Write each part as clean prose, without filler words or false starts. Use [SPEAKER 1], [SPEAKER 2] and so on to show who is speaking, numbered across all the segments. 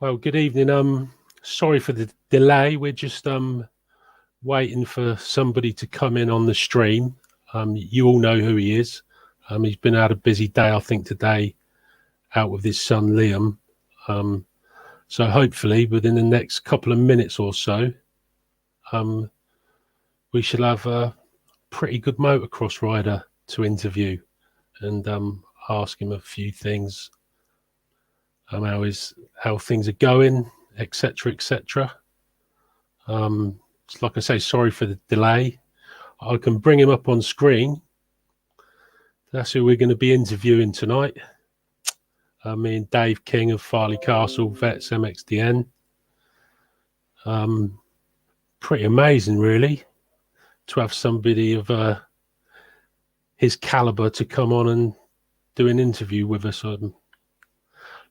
[SPEAKER 1] Well, good evening. Sorry for the delay. We're just waiting for somebody to come in on the stream. You all know who he is. He's been out a busy day, I think, today, out with his son Liam. So hopefully, within the next couple of minutes or so, we shall have a pretty good motocross rider to interview and ask him a few things. How things are going, etc., etc. Like I say, sorry for the delay. I can bring him up on screen. That's who we're going to be interviewing tonight. Me and Dave King of Farley Castle Vets MXDN. Pretty amazing, really, to have somebody of his caliber to come on and do an interview with us.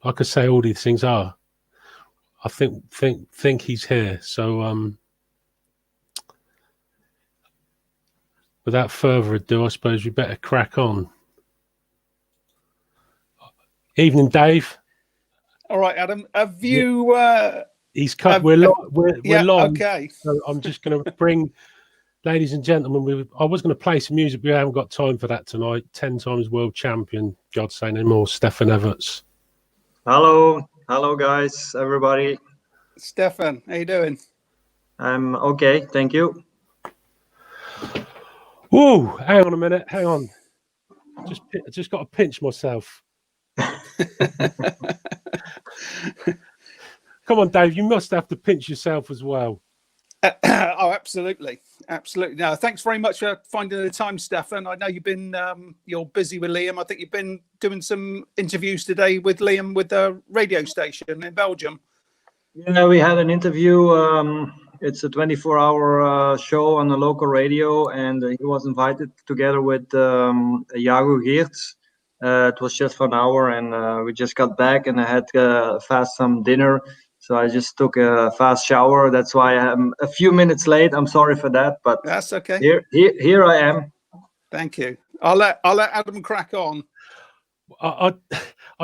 [SPEAKER 1] Like I say, all these things are. I think he's here. So without further ado, I suppose we better crack on. Evening, Dave.
[SPEAKER 2] All right, Adam. Have you?
[SPEAKER 1] He's cut. We're live.
[SPEAKER 2] Okay.
[SPEAKER 1] So I'm just going to bring, ladies and gentlemen. I was going to play some music, but we haven't got time for that tonight. 10 times world champion, God say no more, Stefan Everts.
[SPEAKER 3] Hello guys, everybody.
[SPEAKER 2] Stefan, how you doing?
[SPEAKER 3] I'm okay, thank you.
[SPEAKER 1] Whoa, hang on a minute, hang on. Just got to pinch myself. Come on, Dave, you must have to pinch yourself as well.
[SPEAKER 2] Oh, absolutely. No, thanks very much for finding the time, Stefan. I know you're busy with Liam. I think you've been doing some interviews today with Liam with the radio station in Belgium.
[SPEAKER 3] Yeah, we had an interview. It's a 24-hour show on the local radio, and he was invited together with Jago Geerts. It was just for an hour, and we just got back, and I had some dinner. So I just took a fast shower. That's why I'm a few minutes late. I'm sorry for that, but
[SPEAKER 2] that's okay.
[SPEAKER 3] Here I am.
[SPEAKER 2] Thank you. I'll let Adam crack on.
[SPEAKER 1] I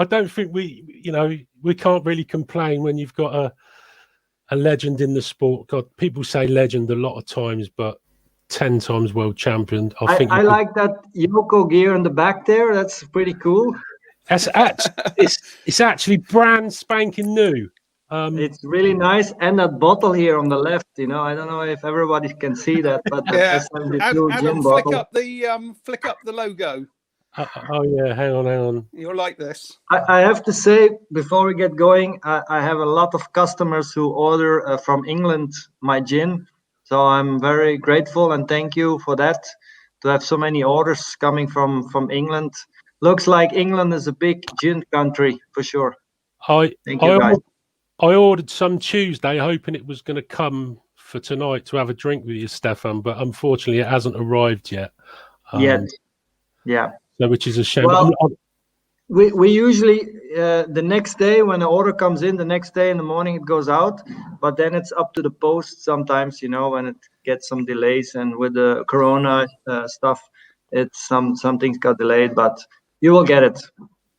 [SPEAKER 1] don't think we can't really complain when you've got a legend in the sport. God, people say legend a lot of times, but 10 times world champion.
[SPEAKER 3] I like that Yoko gear in the back there. That's pretty cool.
[SPEAKER 1] It's actually brand spanking new.
[SPEAKER 3] It's really nice, and that bottle here on the left. I don't know if everybody can see that, but
[SPEAKER 2] yeah.
[SPEAKER 3] Adam,
[SPEAKER 2] flick up the logo.
[SPEAKER 1] Oh yeah, hang on.
[SPEAKER 2] You'll like this.
[SPEAKER 3] I have to say, before we get going, I have a lot of customers who order from England my gin, so I'm very grateful and thank you for that. To have so many orders coming from England, looks like England is a big gin country for sure. Thank you, guys.
[SPEAKER 1] I ordered some Tuesday, hoping it was going to come for tonight to have a drink with you, Stefan, but unfortunately it hasn't arrived yet.
[SPEAKER 3] Yeah.
[SPEAKER 1] So, which is a shame.
[SPEAKER 3] Well, we usually, the next day when the order comes in, the next day in the morning it goes out, but then it's up to the post sometimes, when it gets some delays, and with the Corona stuff, it's some things got delayed, but you will get it.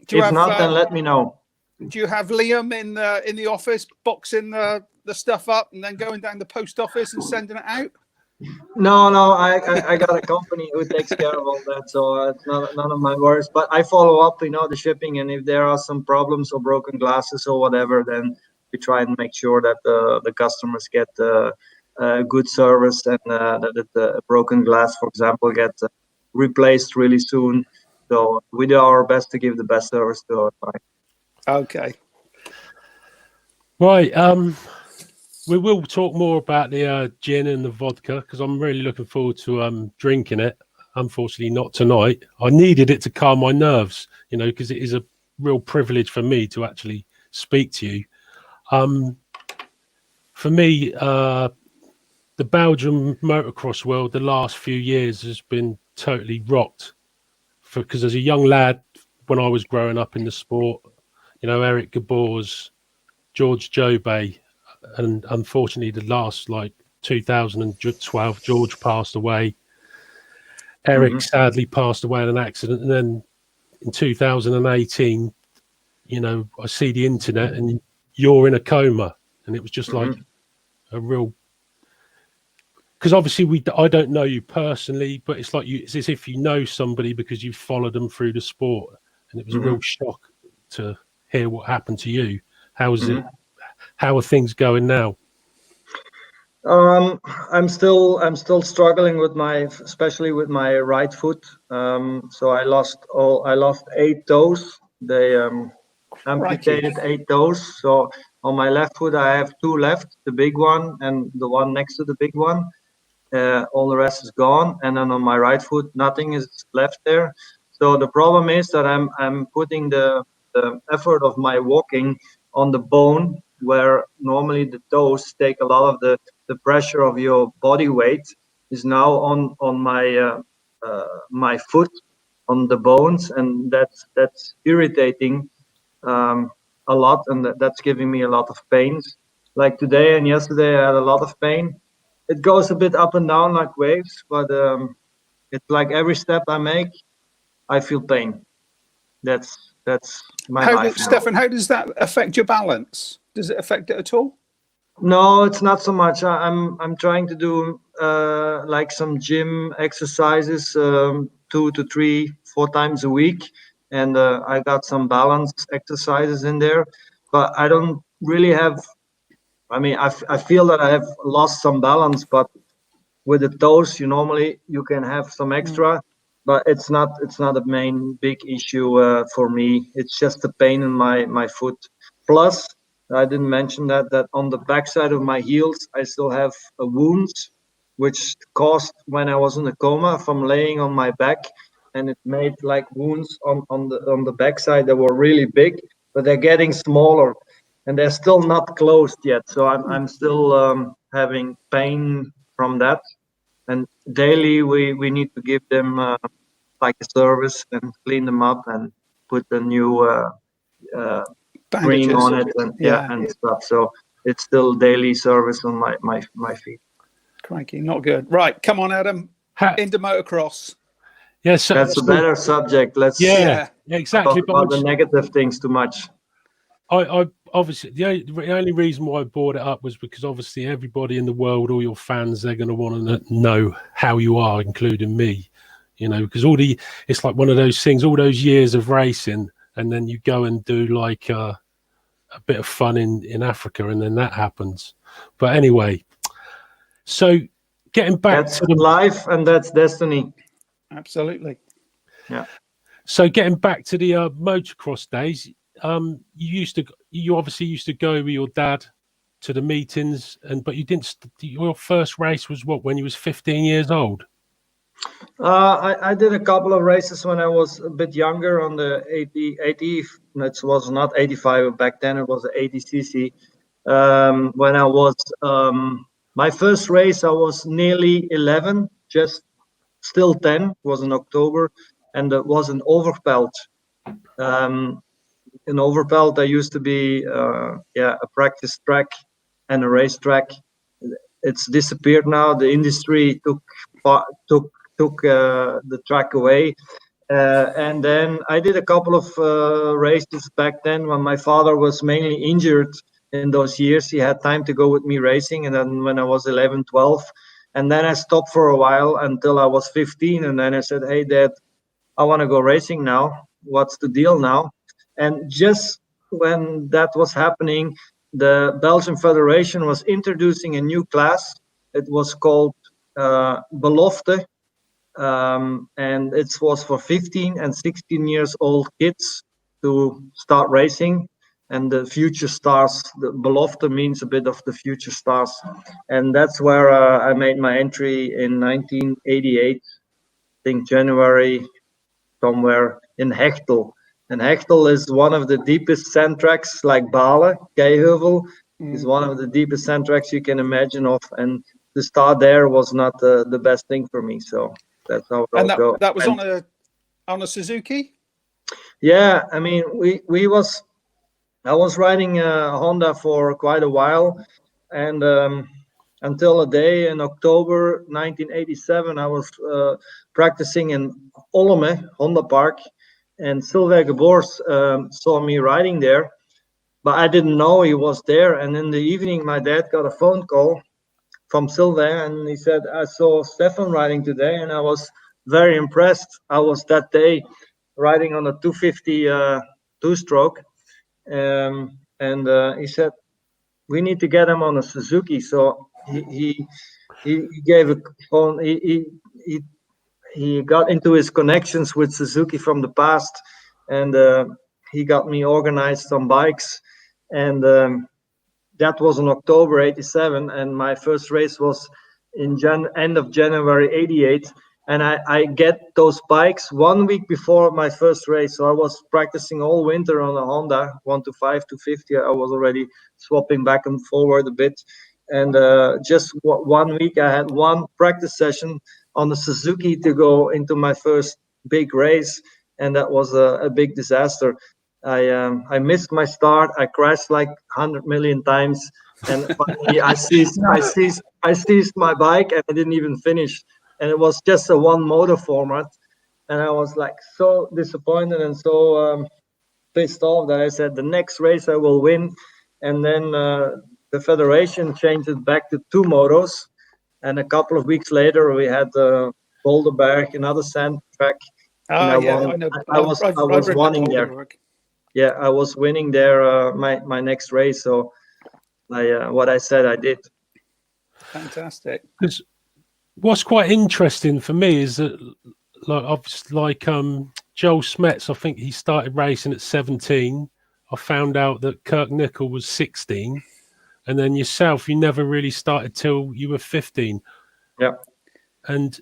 [SPEAKER 3] If not, then let me know.
[SPEAKER 2] Do you have Liam in the office boxing the stuff up and then going down the post office and sending it out?
[SPEAKER 3] No, I got a company who takes care of all that, so it's none of my worries. But I follow up, the shipping, and if there are some problems or broken glasses or whatever, then we try and make sure that the customers get good service, and that the broken glass, for example, gets replaced really soon. So we do our best to give the best service to our clients.
[SPEAKER 2] Okay.
[SPEAKER 1] Right. We will talk more about the gin and the vodka, because I'm really looking forward to drinking it. Unfortunately, not tonight. I needed it to calm my nerves, because it is a real privilege for me to actually speak to you. For me, the Belgium motocross world the last few years has been totally rocked. Because as a young lad, when I was growing up in the sport, Eric Gabors, George Jobey, and unfortunately the last 2012 George passed away. Eric sadly passed away in an accident, and then in 2018 I see the internet, and you're in a coma, and it was just like a real. Because obviously I don't know you personally, but it's like it's as if you know somebody because you've followed them through the sport, and it was a real shock to hear what happened to you. How is it? How are things going now?
[SPEAKER 3] I'm still struggling with especially with my right foot. So I lost 8 toes. They amputated 8 toes. So on my left foot I have 2 left, the big one and the one next to the big one. All the rest is gone, and then on my right foot nothing is left there. So the problem is that I'm putting the effort of my walking on the bone, where normally the toes take a lot of the pressure of your body weight, is now on my foot, on the bones, and that's irritating a lot, and that's giving me a lot of pains. Like today and yesterday I had a lot of pain. It goes a bit up and down like waves, but it's like every step I make I feel pain. That's my life now.
[SPEAKER 2] Stefan, how does that affect your balance? Does it affect it at all?
[SPEAKER 3] No, it's not so much. I'm trying to do like some gym exercises, 2 to 3, 4 times a week, and I got some balance exercises in there, but I don't really have. I mean, I feel that I have lost some balance, but with the toes, you can have some extra, but it's not a main big issue for me. It's just the pain in my foot. Plus, I didn't mention that on the backside of my heels, I still have a wound, which caused when I was in a coma from laying on my back, and it made like wounds on the backside that were really big, but they're getting smaller, and they're still not closed yet. So I'm still having pain from that, and daily we need to give them like a service and clean them up and put a new cream on it and and stuff. So it's still daily service on my feet.
[SPEAKER 2] Crikey, not good. Right, come on, Adam. Into motocross.
[SPEAKER 1] Yes,
[SPEAKER 3] that's a better subject. Let's
[SPEAKER 1] exactly.
[SPEAKER 3] Talk about the negative things too much.
[SPEAKER 1] I obviously the only reason why I brought it up was because obviously everybody in the world, all your fans, they're going to want to know how you are, including me. Because it's like one of those things. All those years of racing, and then you go and do like a bit of fun in Africa, and then that happens. But anyway, so getting back
[SPEAKER 3] to life, and that's destiny.
[SPEAKER 2] Absolutely.
[SPEAKER 3] Yeah.
[SPEAKER 1] So getting back to the motocross days, you obviously used to go with your dad to the meetings, but you didn't. Your first race was what, when you was 15 years old?
[SPEAKER 3] I did a couple of races when I was a bit younger on the 80. It was not 85 back then. It was 80 cc. When I was my first race, I was nearly 11, just still 10. It was in October, and it was an Overpelt. In Overpelt, there used to be a practice track and a race track. It's disappeared now. The industry took the track away, and then I did a couple of races back then when my father was mainly injured. In those years, he had time to go with me racing, and then when I was 11, 12, and then I stopped for a while until I was 15, and then I said, "Hey, Dad, I want to go racing now. What's the deal now?" And just when that was happening, the Belgian Federation was introducing a new class. It was called Belofte, and it was for 15 and 16 years old kids to start racing. And the future stars, the Belofte means a bit of the future stars. And that's where I made my entry in 1988, I think January, somewhere in Hechtel. And Hechtel is one of the deepest sand tracks, like Balen, Keiheuvel is one of the deepest sand tracks you can imagine of. And the start there was not the best thing for me. So that's how it all goes.
[SPEAKER 2] That was on a Suzuki?
[SPEAKER 3] Yeah, I mean, I was riding a Honda for quite a while, and until a day in October 1987, I was practicing in Olme Honda Park, and Sylvain Geboors saw me riding there, but I didn't know he was there. And in the evening, my dad got a phone call from Sylvain, and he said, I saw Stefan riding today, and I was very impressed. I was that day riding on a 250 two-stroke, and he said, we need to get him on a Suzuki. So he gave a phone. He got into his connections with Suzuki from the past, and he got me organized some bikes, and that was in October '87, and my first race was in end of January '88. And I get those bikes 1 week before my first race. So I was practicing all winter on a Honda 125 250. I was already swapping back and forward a bit. And just 1 week, I had one practice session on the Suzuki to go into my first big race. And that was a big disaster. I missed my start. I crashed like 100 million times. And finally, I seized my bike, and I didn't even finish. And it was just a one motor format, and I was like so disappointed and so pissed off that I said the next race I will win. And then the federation changed it back to two motos, and a couple of weeks later we had Boulderberg, another sand track, and I won.
[SPEAKER 2] I know.
[SPEAKER 3] I was winning there. Yeah, I was winning there my next race. So what I said I did.
[SPEAKER 2] Fantastic.
[SPEAKER 1] Because what's quite interesting for me is that, like Joel Smets, I think he started racing at 17. I found out that Kirk Nickel was 16, and then yourself, you never really started till you were 15.
[SPEAKER 3] Yeah.
[SPEAKER 1] And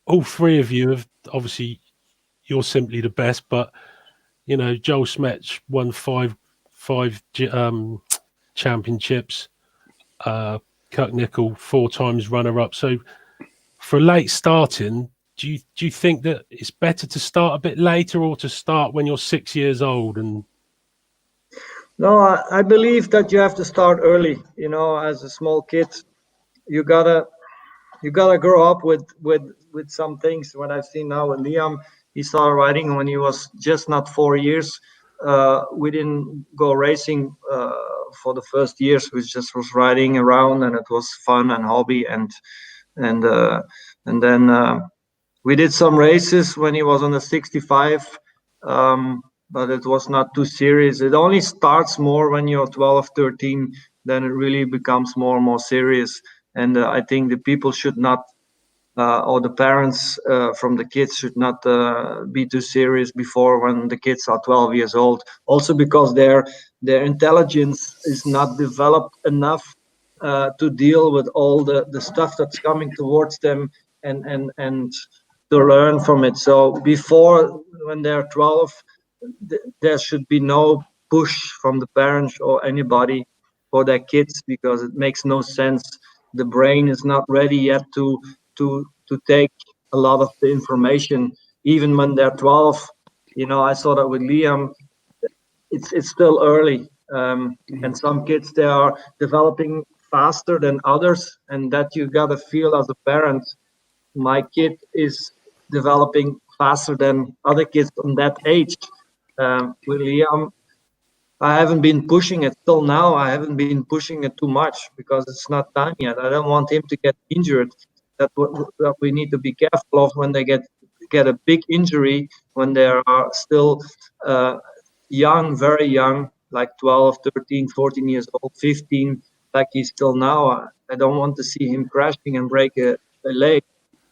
[SPEAKER 1] all three of you have, obviously, you're simply the best, but you know, Joel Smets won five championships. Kirk Nickel 4 times runner-up. So for late starting, do you think that it's better to start a bit later or to start when you're 6 years old? And
[SPEAKER 3] no, I believe that you have to start early. You know, as a small kid, you gotta grow up with some things. What I've seen now with Liam, he started riding when he was just not 4 years. We didn't go racing for the first years. We just was riding around, and it was fun and hobby, and then we did some races when he was on the 65, but it was not too serious. It only starts more when you're 12, 13, then it really becomes more and more serious. And I think the people should not, or the parents from the kids should not be too serious before when the kids are 12 years old. Also because their intelligence is not developed enough to deal with all the stuff that's coming towards them and to learn from it. So before, when they're 12, there should be no push from the parents or anybody for their kids, because it makes no sense. The brain is not ready yet to take a lot of the information, even when they're 12. You know, I saw that with Liam. It's still early, and some kids, they are developing faster than others, and that you gotta feel as a parent. My kid is developing faster than other kids on that age. With Liam, I haven't been pushing it till now. I haven't been pushing it too much because it's not time yet. I don't want him to get injured. That we need to be careful of when they get a big injury when they are still young, very young, like 12, 13, 14 years old, 15, like he's still now. I don't want to see him crashing and break a leg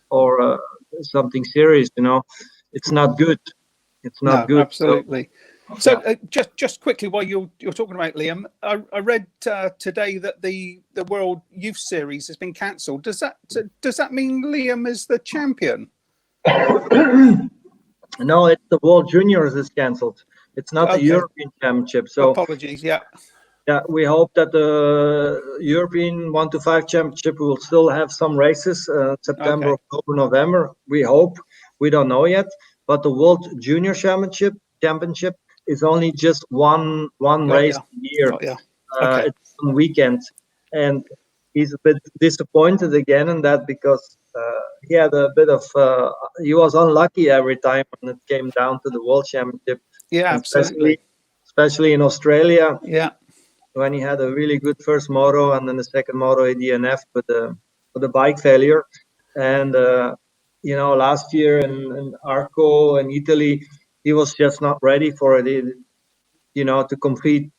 [SPEAKER 3] or something serious. You know, it's not good. It's not good.
[SPEAKER 2] Absolutely. So just quickly, while you're talking about Liam, I read today that the World Youth Series has been cancelled. Does that mean Liam is the champion?
[SPEAKER 3] No, it's the World Juniors is cancelled. It's not the European Championship. So
[SPEAKER 2] apologies. Yeah,
[SPEAKER 3] we hope that the European 125 Championship will still have some races September, October, November. We hope. We don't know yet. But the World Junior Championship is only just one race a year. It's one weekend, and he's a bit disappointed again in that because he had a bit of he was unlucky every time when it came down to the World Championship.
[SPEAKER 2] Yeah, absolutely.
[SPEAKER 3] especially in Australia.
[SPEAKER 2] Yeah.
[SPEAKER 3] When he had a really good first moto and then the second moto he DNF with the bike failure. And last year in Arco in Italy, he was just not ready for it. To compete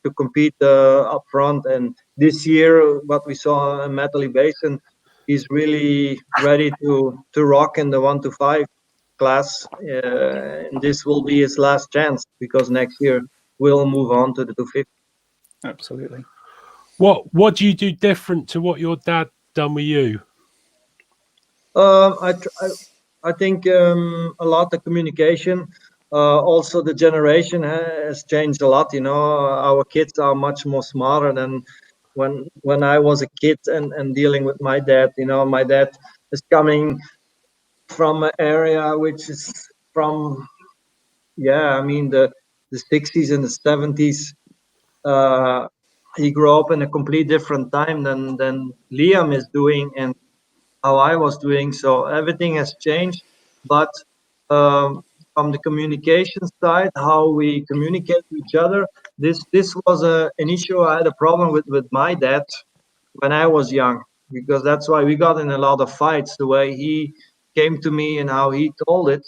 [SPEAKER 3] up front. And this year, what we saw in Metally Basin, he's really ready to rock in the 1 to 5 class. And this will be his last chance because next year we'll move on to the 250.
[SPEAKER 2] Absolutely.
[SPEAKER 1] What do you do different to what your dad done with you?
[SPEAKER 3] I think a lot of communication. Also, the generation has changed a lot. Our kids are much more smarter than when I was a kid and dealing with my dad. My dad is coming from an area which is from the 60s and the 70s. He grew up in a completely different time than Liam is doing and how I was doing. So everything has changed. But from the communication side, how we communicate with each other, this was an issue I had a problem with my dad when I was young, because that's why we got in a lot of fights, the way he came to me and how he told it.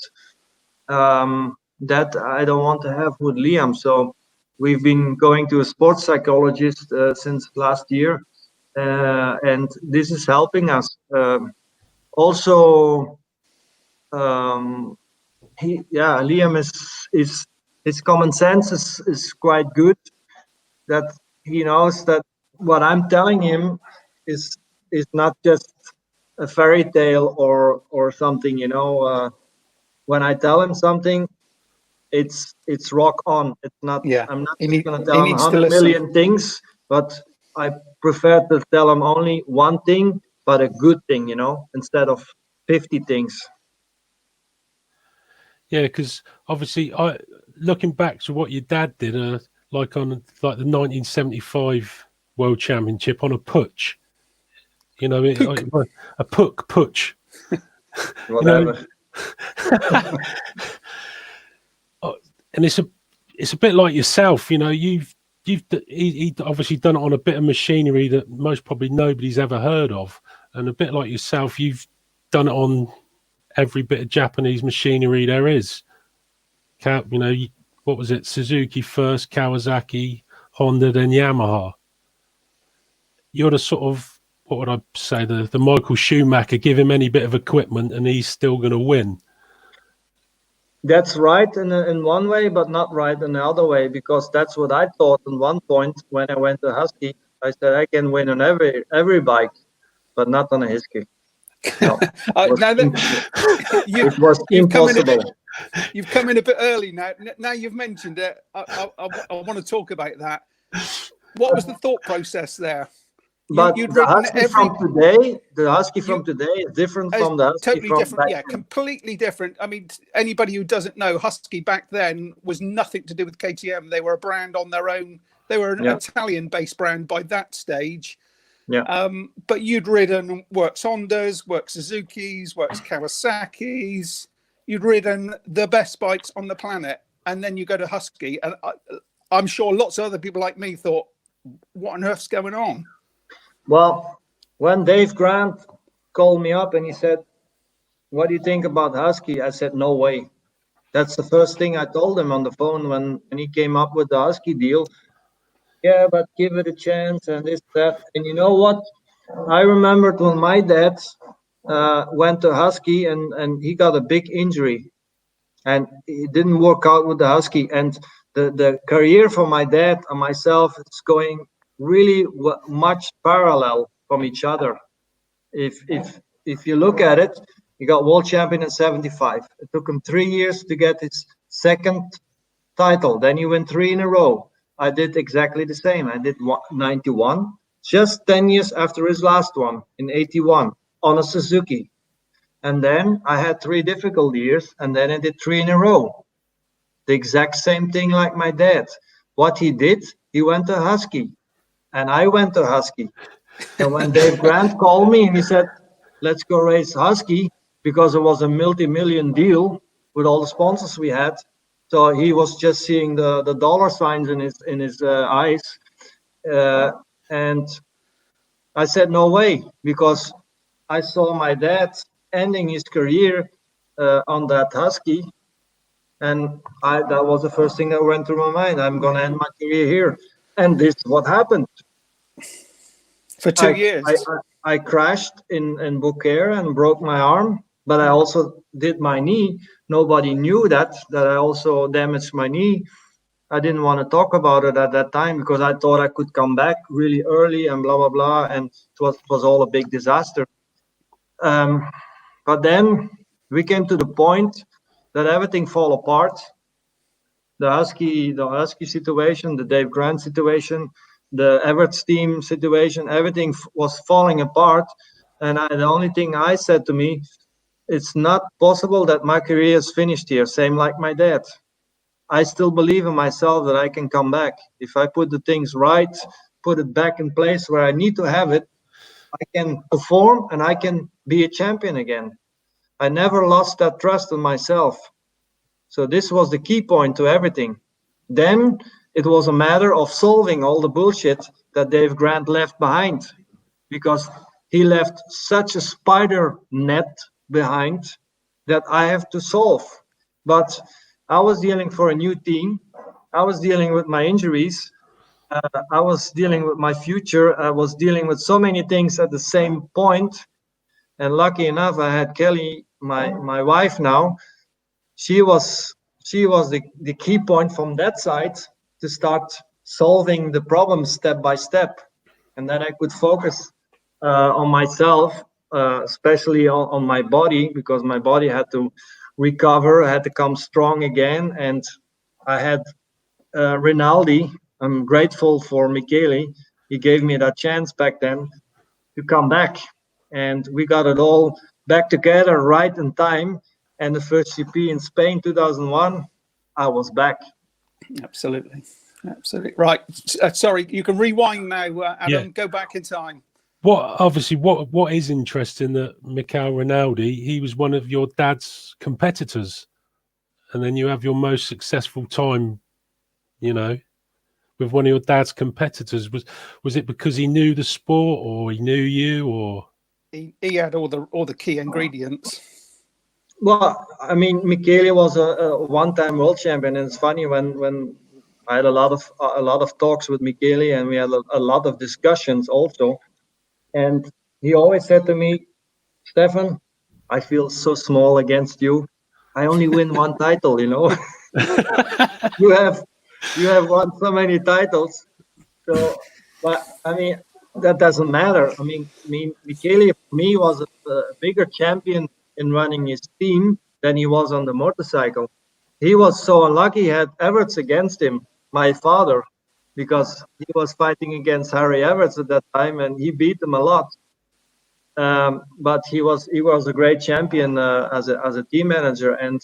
[SPEAKER 3] That I don't want to have with Liam. So we've been going to a sports psychologist since last year, and this is helping us. Also, Liam is his common sense is quite good. That he knows that what I'm telling him is not just a fairy tale or something. When I tell him something, it's rock on. It's not.
[SPEAKER 2] Yeah.
[SPEAKER 3] I'm not
[SPEAKER 2] He
[SPEAKER 3] going to tell him
[SPEAKER 2] needs to
[SPEAKER 3] 100
[SPEAKER 2] listen.
[SPEAKER 3] million things, but I prefer to tell him only one thing, but a good thing, instead of 50 things.
[SPEAKER 1] Yeah, because obviously, looking back to what your dad did, like the 1975 World Championship on a putsch. A putsch.
[SPEAKER 3] Whatever.
[SPEAKER 1] And it's a bit like yourself. You've he obviously done it on a bit of machinery that most probably nobody's ever heard of, and a bit like yourself, you've done it on every bit of Japanese machinery there is. What was it? Suzuki first, Kawasaki, Honda, then Yamaha. You're the sort of, what would I say, the Michael Schumacher. Give him any bit of equipment and he's still going to win.
[SPEAKER 3] That's right in one way, but not right in the other way, because that's what I thought at one point when I went to Husky. I said I can win on every bike, but not on a Husky. No, it was impossible.
[SPEAKER 2] You've come in a bit early now. Now you've mentioned it. I want to talk about that. What was the thought process there?
[SPEAKER 3] But the Husky from today is different from the Husky
[SPEAKER 2] totally
[SPEAKER 3] from
[SPEAKER 2] different.
[SPEAKER 3] back
[SPEAKER 2] Yeah,
[SPEAKER 3] then.
[SPEAKER 2] completely different. I mean, anybody who doesn't know, Husky back then was nothing to do with KTM. They were a brand on their own. They were an Italian-based brand by that stage.
[SPEAKER 3] Yeah.
[SPEAKER 2] But you'd ridden works Hondas, works Suzukis, works Kawasaki's. You'd ridden the best bikes on the planet, and then you go to Husky, and I'm sure lots of other people like me thought, "What on earth's going on?"
[SPEAKER 3] Well, when Dave Grant called me up and he said, "What do you think about Husky?" I said, "No way." That's the first thing I told him on the phone when he came up with the Husky deal. Yeah, but give it a chance and this, that. And you know what? I remembered when my dad went to Husky and he got a big injury and it didn't work out with the Husky. And the career for my dad and myself is going really much parallel from each other. If you look at it, he got world champion in 75. It took him 3 years to get his second title. Then he won 3 in a row. I did exactly the same. I did 91, just 10 years after his last one in 81 on a Suzuki. And then I had 3 difficult years, and then I did 3 in a row. The exact same thing like my dad. What he did, he went to Husky, and I went to Husky. And when Dave Grant called me and he said, "Let's go race Husky," because it was a multi-million deal with all the sponsors we had. So he was just seeing the dollar signs in his eyes, and I said no way, because I saw my dad ending his career on that Husky, and that was the first thing that went through my mind. I'm gonna end my career here, and this is what happened.
[SPEAKER 2] For 2 years.
[SPEAKER 3] I crashed in Beaucaire and broke my arm, but I also did my knee. Nobody knew that I also damaged my knee. I didn't want to talk about it at that time because I thought I could come back really early and blah blah blah, and it was all a big disaster. But then we came to the point that everything fell apart. The Husky situation, the Dave Grant situation, the Everts team situation, everything was falling apart. And the only thing I said to me, it's not possible that my career is finished here. Same like my dad. I still believe in myself that I can come back. If I put the things right, put it back in place where I need to have it, I can perform and I can be a champion again. I never lost that trust in myself. So this was the key point to everything. Then it was a matter of solving all the bullshit that Dave Grant left behind, because he left such a spider net behind that I have to solve. But I was dealing for a new team. I was dealing with my injuries. I was dealing with my future. I was dealing with so many things at the same point. And lucky enough, I had Kelly, my wife now. She was the key point from that side to start solving the problems step by step, and then I could focus on myself, especially on my body, because my body had to recover, had to come strong again, and I had Rinaldi. I'm grateful for Michele. He gave me that chance back then to come back, and we got it all back together right in time. And the first GP in Spain 2001, I was back.
[SPEAKER 2] Absolutely. Right. Sorry, you can rewind now, Adam.
[SPEAKER 1] Yeah.
[SPEAKER 2] Go back in time.
[SPEAKER 1] What is interesting that Mikel Rinaldi, he was one of your dad's competitors, and then you have your most successful time, with one of your dad's competitors. Was it because he knew the sport, or he knew you, or
[SPEAKER 2] he had all the key ingredients?
[SPEAKER 3] Well, I mean, Michele was a one-time world champion, and it's funny when I had a lot of talks with Michele, and we had a lot of discussions also. And he always said to me, Stefan, I feel so small against you. I only win one title, you have won so many titles. So, but I mean, that doesn't matter. I mean, Michele for me was a bigger champion in running his team than he was on the motorcycle. He was so unlucky. He had Everts against him, my father, because he was fighting against Harry Everts at that time, and he beat him a lot. But he was a great champion as a team manager, and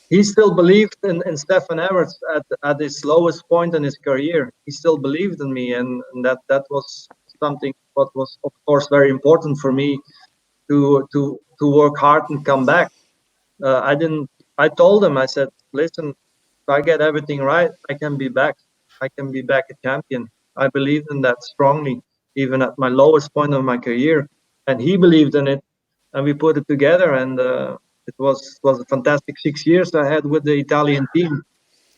[SPEAKER 3] he still believed in Stefan Everts at his lowest point in his career. He still believed in me, and that was something what was of course very important for me to work hard and come back. I told him, I said, listen, if I get everything right, I can be back. I can be back a champion. I believed in that strongly, even at my lowest point of my career. And he believed in it, and we put it together, and it was a fantastic 6 years I had with the Italian team.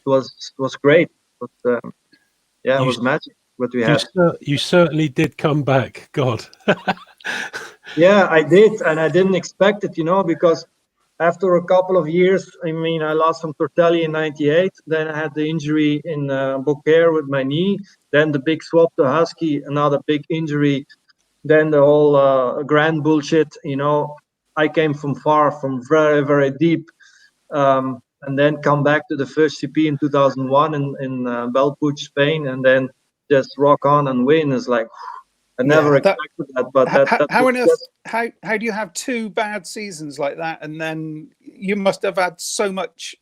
[SPEAKER 3] It was great. But yeah, it was magic what we had.
[SPEAKER 1] You certainly did come back. God.
[SPEAKER 3] Yeah, I did, and I didn't expect it, because after a couple of years, I mean, I lost from Tortelli in '98. Then I had the injury in Beaucaire with my knee. Then the big swap to Husky, another big injury. Then the whole grand bullshit, I came from far, from very, very deep. And then come back to the first GP in 2001 in Belpuig, Spain, and then just rock on and win. Is like, I never expected that. But
[SPEAKER 2] how do you have two bad seasons like that, and then you must have had so much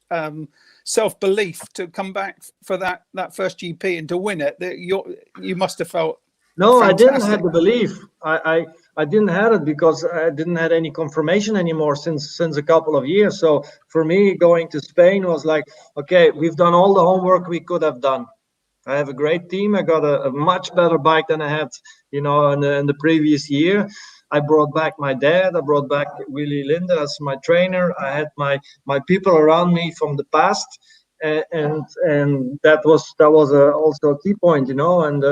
[SPEAKER 2] self-belief to come back for that first GP and to win it that you must have felt.
[SPEAKER 3] No,
[SPEAKER 2] fantastic.
[SPEAKER 3] I didn't have the belief. I didn't have it because I didn't have any confirmation anymore since a couple of years. So for me, going to Spain was like, okay, we've done all the homework we could have done. I have a great team. I got a much better bike than I had, in the previous year. I brought back my dad. I brought back Willy Linde as my trainer. I had my people around me from the past, and that was also a key point, And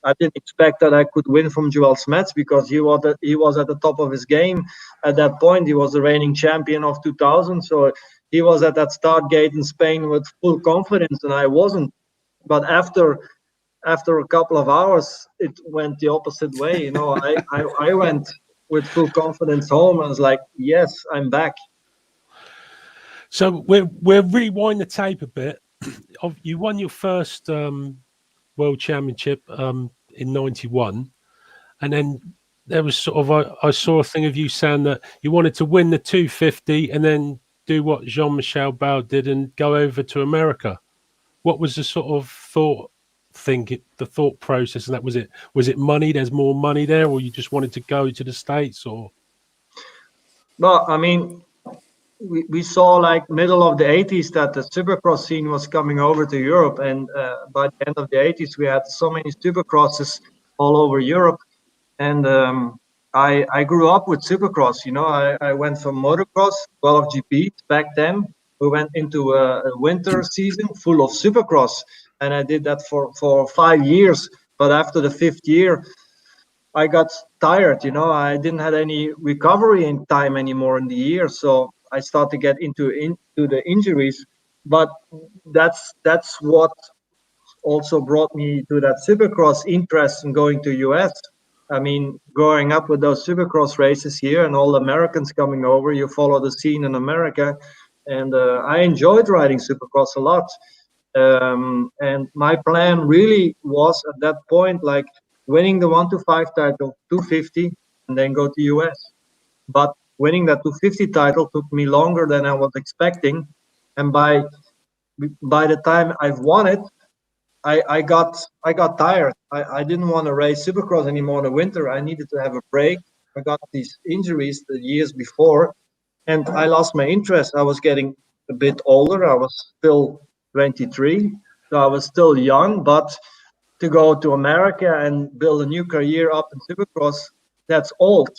[SPEAKER 3] I didn't expect that I could win from Joel Smets because he was at the top of his game at that point. He was the reigning champion of 2000, so he was at that start gate in Spain with full confidence, and I wasn't. But after a couple of hours, it went the opposite way. I went with full confidence home. I was like, yes, I'm back.
[SPEAKER 1] So we'll rewind the tape a bit. You won your first World Championship in '91, and then there was sort of I saw a thing of you saying that you wanted to win the 250 and then do what Jean-Michel Bau did and go over to America. What was the sort of the thought process, and that was it? Was it money? There's more money there, or you just wanted to go to the States, or?
[SPEAKER 3] Well, I mean, we saw like middle of the 80s that the supercross scene was coming over to Europe, and by the end of the 80s we had so many supercrosses all over Europe, and I grew up with supercross. I went from motocross, 12 GP back then. We went into a winter season full of supercross, and I did that for 5 years. But after the 5th year, I got tired. I didn't have any recovery in time anymore in the year, so I started to get into the injuries. But that's what also brought me to that supercross interest in going to US. I mean, growing up with those supercross races here and all the Americans coming over, you follow the scene in America, and I enjoyed riding supercross a lot. And my plan really was at that point like winning the 125 title, 250, and then go to US. But winning that 250 title took me longer than I was expecting, and by the time I've won it, I got tired. I didn't want to race supercross anymore in the winter. I needed to have a break. I got these injuries the years before, and I lost my interest. I was getting a bit older. I was still 23, so I was still young. But to go to America and build a new career up in supercross, that's old.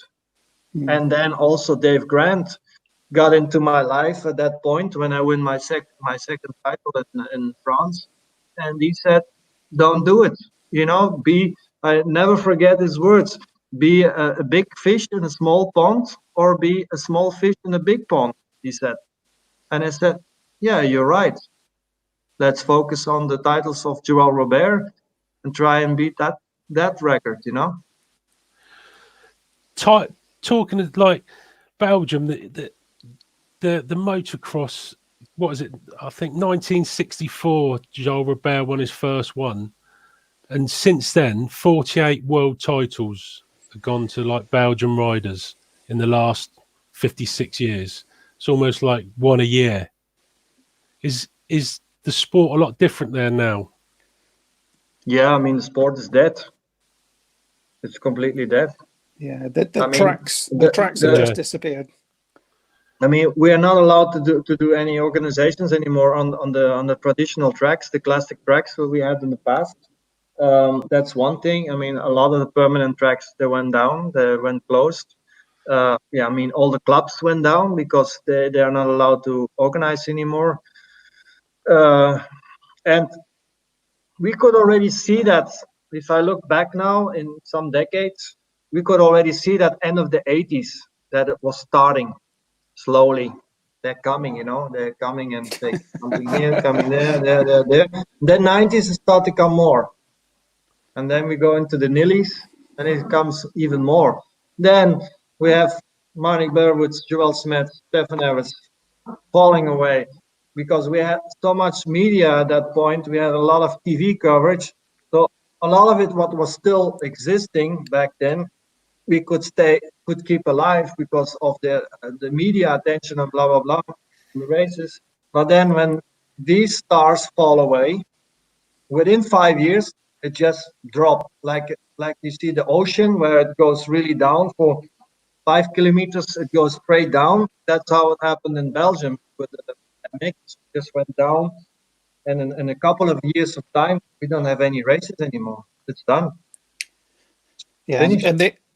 [SPEAKER 3] And then also Dave Grant got into my life at that point when I win my second title in France, and he said, "Don't do it. I never forget his words. Be a big fish in a small pond, or be a small fish in a big pond." He said, and I said, "Yeah, you're right. Let's focus on the titles of Joël Robert and try and beat that record."
[SPEAKER 1] Talking of like Belgium, the motocross, what is it? I think 1964, Joël Robert won his first one, and since then 48 world titles have gone to like Belgian riders in the last 56 years. It's almost like one a year. Is the sport a lot different there now?
[SPEAKER 3] Yeah, I mean, the sport is dead. It's completely dead.
[SPEAKER 2] Yeah, the tracks have just disappeared.
[SPEAKER 3] I mean, we are not allowed to do any organizations anymore on the traditional tracks, the classic tracks that we had in the past. That's one thing. I mean, a lot of the permanent tracks, they went down, they went closed. I mean, all the clubs went down because they are not allowed to organize anymore. And we could already see that if I look back now in some decades, we could already see that end of the 80s that it was starting slowly. They're coming, they're coming and they're coming here, coming there. Then 90s start to come more. And then we go into the nillies and it comes even more. Then we have Marnik Berwitz, Joel Smets, Stefan Everts falling away because we had so much media at that point. We had a lot of TV coverage. So a lot of it, what was still existing back then, we could keep alive because of the media attention and blah, blah, blah, the races. But then when these stars fall away, within 5 years, It just dropped like you see the ocean where it goes really down for 5 kilometers. It goes straight down. That's how it happened in Belgium with the mix. Just went down, and in a couple of years of time, we don't have any races anymore. It's done.
[SPEAKER 2] Yeah,
[SPEAKER 3] Finished.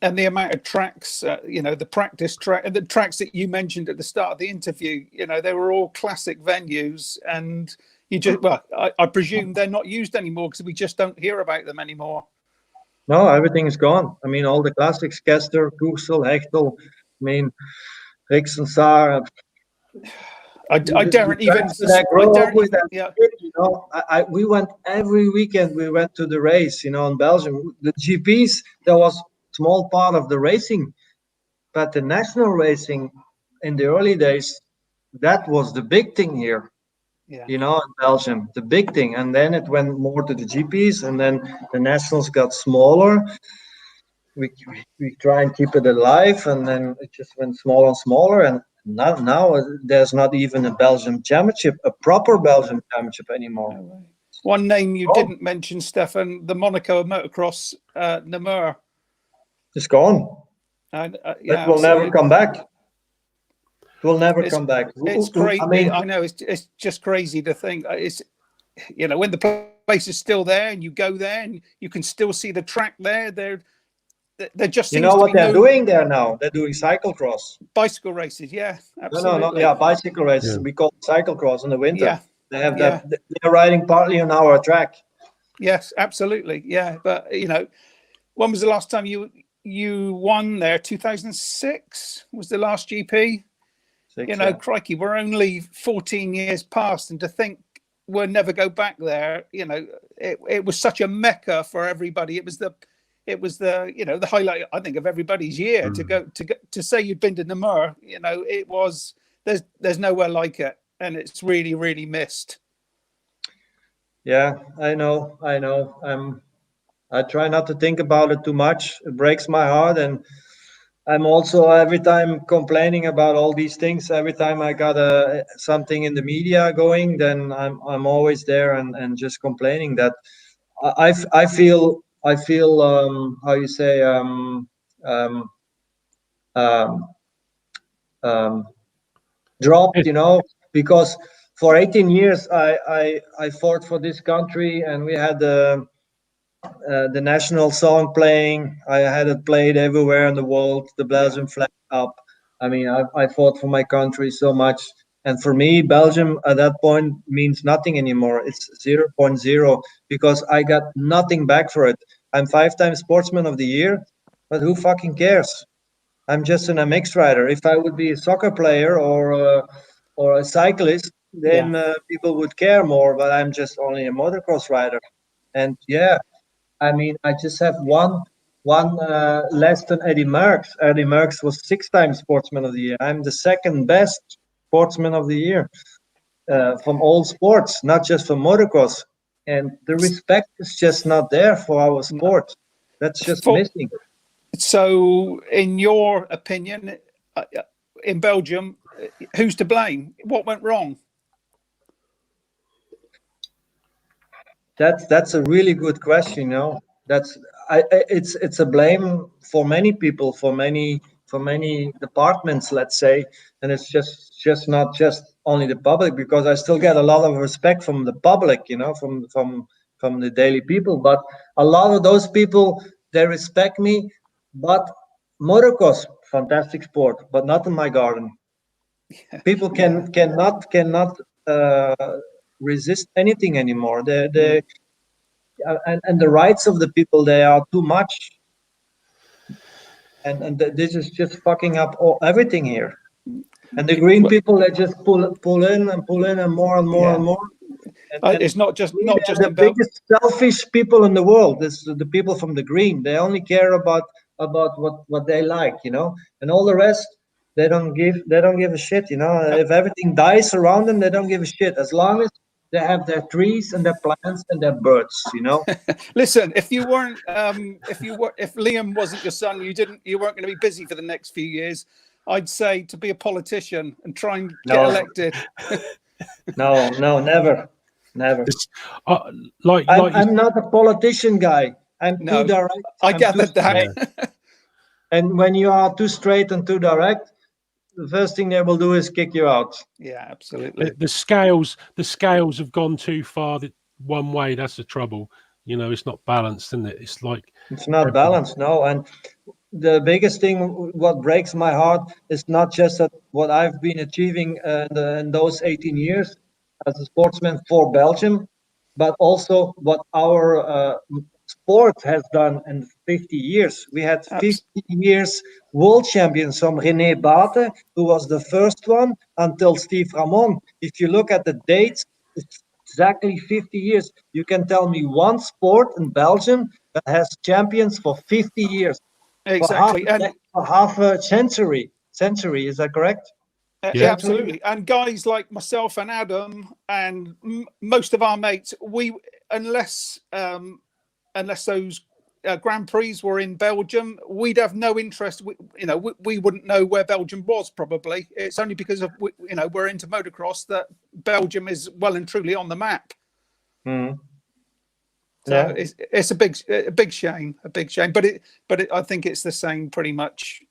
[SPEAKER 2] and the amount of tracks, the practice track, and the tracks that you mentioned at the start of the interview, they were all classic venues, and I presume they're not used anymore because we just don't hear about them anymore.
[SPEAKER 3] No, everything is gone. I mean, all the classics, Kester, Koersel, Hechtel, I mean, Rixen, Saar.
[SPEAKER 2] I daren't even.
[SPEAKER 3] I grew up with that.
[SPEAKER 2] Yeah.
[SPEAKER 3] We went every weekend. We went to the race, in Belgium. The GPs, that was small part of the racing, but the national racing in the early days, that was the big thing here.
[SPEAKER 2] Yeah.
[SPEAKER 3] In Belgium, the big thing, and then it went more to the GPs, and then the nationals got smaller. We try and keep it alive, and then it just went smaller and smaller, and now there's not even a Belgium championship, a proper Belgium championship anymore.
[SPEAKER 2] Oh, one name you didn't mention, Stefan, the Monaco Motocross, Namur.
[SPEAKER 3] It's gone. It will never come back. It will never come back.
[SPEAKER 2] It's great.
[SPEAKER 3] I mean,
[SPEAKER 2] I know it's just crazy to think. It's when the place is still there and you go there and you can still see the track there. They're just
[SPEAKER 3] what they're doing there now? They're doing cyclocross,
[SPEAKER 2] bicycle races. Yeah, absolutely.
[SPEAKER 3] No, yeah, bicycle races.
[SPEAKER 1] Yeah.
[SPEAKER 3] We call it cyclocross in the winter.
[SPEAKER 2] Yeah.
[SPEAKER 3] They have that. They're riding partly on our track.
[SPEAKER 2] Yes, absolutely. Yeah, but when was the last time you won there? 2006 was the last GP. Crikey, we're only 14 years past, and to think we'll never go back there. It was such a mecca for everybody. It was the the highlight, I think, of everybody's year to say you'd been to Namur. It was there's nowhere like it, and it's really, really missed.
[SPEAKER 3] Yeah, I know. I try not to think about it too much. It breaks my heart, and I'm also every time complaining about all these things. Every time I got something in the media going, then I'm always there and just complaining that I feel how you say dropped, because for 18 years I fought for this country, and we had the national song playing. I had it played everywhere in the world, the Belgian flag up. I mean, I fought for my country so much. And for me, Belgium at that point means nothing anymore. It's 0.0 because I got nothing back for it. I'm 5-time Sportsman of the Year, but who fucking cares? I'm just an MX rider. If I would be a soccer player or a cyclist, then people would care more, but I'm just only a motocross rider. And I mean, I just have one less than Eddie Merckx. Eddie Merckx was 6-time Sportsman of the Year. I'm the second best Sportsman of the Year from all sports, not just from motocross. And the respect is just not there for our sport. That's just missing.
[SPEAKER 2] So, in your opinion, in Belgium, who's to blame? What went wrong?
[SPEAKER 3] That's a really good question. It's a blame for many people, for many departments, let's say, and it's just not just only the public, because I still get a lot of respect from the public, from the daily people. But a lot of those people, they respect me. But motocross, fantastic sport, but not in my garden. People cannot resist anything anymore. And the rights of the people, they are too much. And this is just fucking up everything here. And the green people, they just pull in and more and more and more. And
[SPEAKER 2] it's not just
[SPEAKER 3] the biggest selfish people in the world. This is the people from the green. They only care about what they like, and all the rest they don't give a shit. If everything dies around them, they don't give a shit, as long as they have their trees and their plants and their birds.
[SPEAKER 2] Listen, if Liam wasn't your son, you weren't going to be busy for the next few years. I'd say to be a politician and try and get elected.
[SPEAKER 3] No, never. Never.
[SPEAKER 1] This,
[SPEAKER 3] I'm not a politician guy. I'm
[SPEAKER 2] No,
[SPEAKER 3] too direct.
[SPEAKER 2] I
[SPEAKER 3] I'm
[SPEAKER 2] gathered
[SPEAKER 3] too
[SPEAKER 2] that.
[SPEAKER 3] straight. And when you are too straight and too direct, the first thing they will do is kick you out.
[SPEAKER 2] Yeah, absolutely.
[SPEAKER 1] the scales have gone too far one way. That's the trouble. You know, it's not balanced, isn't it? It's like
[SPEAKER 3] It's not balanced, no. And the biggest thing, what breaks my heart, is not just that what I've been achieving in those 18 years as a sportsman for Belgium, but also what our sport has done in 50 years. We had 50 years world champions from René Bate, who was the first one, until Steve Ramon. If you look at the dates, it's exactly 50 years. You can tell me one sport in Belgium that has champions for 50 years,
[SPEAKER 2] Exactly.
[SPEAKER 3] for half a century. Century, is that correct?
[SPEAKER 2] Yeah, absolutely. And guys like myself and Adam and most of our mates, unless those Grand Prix were in Belgium, we'd have no interest. We wouldn't know where Belgium was. Probably it's only because of we're into motocross that Belgium is well and truly on the map.
[SPEAKER 3] Mm.
[SPEAKER 2] So yeah. It's a big shame, but I think it's the same pretty much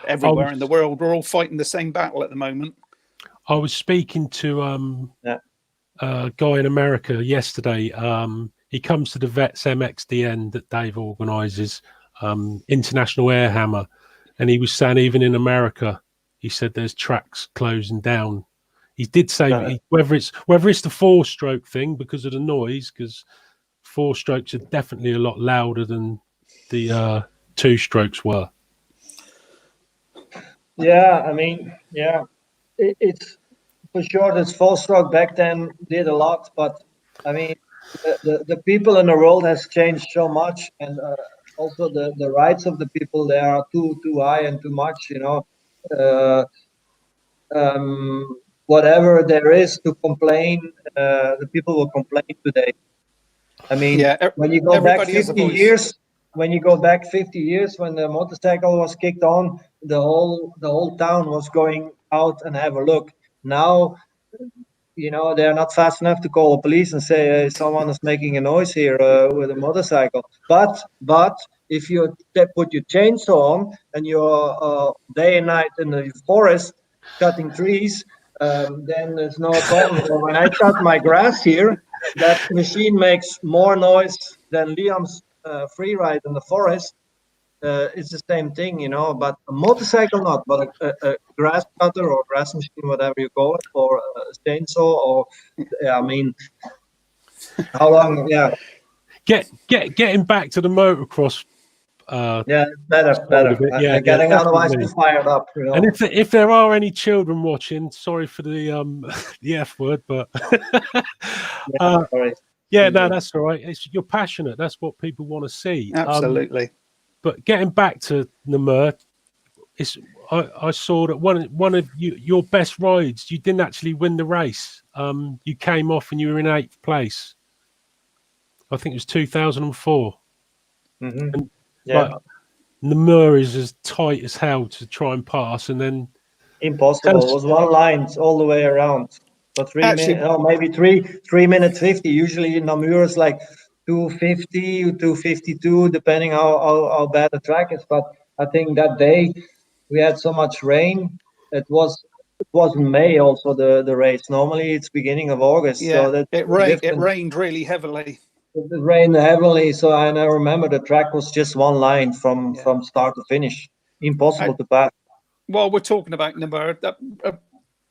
[SPEAKER 2] everywhere in the world. We're all fighting the same battle at the moment.
[SPEAKER 1] I was speaking to a guy in America yesterday. He comes to the Vets MXDN that Dave organises, International Air Hammer, and he was saying even in America, he said there's tracks closing down. He did say whether it's the 4-stroke thing because of the noise, because 4 strokes are definitely a lot louder than the 2 strokes were.
[SPEAKER 3] Yeah, I mean, yeah, it's for sure. This 4-stroke back then did a lot, but I mean, the people in the world has changed so much, and also the rights of the people, they are too high and too much. Whatever there is to complain, the people will complain today. I mean, when you go back 50 years, when the motorcycle was kicked on, the whole town was going out and have a look. Now, they're not fast enough to call the police and say, hey, someone is making a noise here with a motorcycle. But if you put your chainsaw on and you're day and night in the forest cutting trees, then there's no problem. So when I cut my grass here, that machine makes more noise than Liam's free ride in the forest. It's the same thing, but a motorcycle not, but a grass cutter or grass machine, whatever you call it, or a chainsaw, or I mean, how long? Yeah.
[SPEAKER 1] Getting back to the motocross.
[SPEAKER 3] Better.
[SPEAKER 1] Yeah,
[SPEAKER 3] getting otherwise too fired up.
[SPEAKER 1] And if there are any children watching, sorry for the the F word, but
[SPEAKER 3] sorry.
[SPEAKER 1] Yeah, no, that's all right. You're passionate. That's what people want to see.
[SPEAKER 2] Absolutely.
[SPEAKER 1] But getting back to Namur, I saw that one of your best rides, you didn't actually win the race. You came off and you were in 8th place. I think it was 2004.
[SPEAKER 3] Mm-hmm.
[SPEAKER 1] And,
[SPEAKER 3] yeah.
[SPEAKER 1] Namur is as tight as hell to try and pass, and then
[SPEAKER 3] impossible. It was one line all the way around. But 3 minutes, maybe 3 minutes 50. Usually in Namur is like 250, 252, depending how bad the track is. But I think that day we had so much rain. It was in May also the race. Normally it's beginning of August.
[SPEAKER 2] Yeah,
[SPEAKER 3] so
[SPEAKER 2] it rained really heavily.
[SPEAKER 3] It rained heavily, so I remember the track was just one line from start to finish. Impossible to pass.
[SPEAKER 2] Well, we're talking about Namur.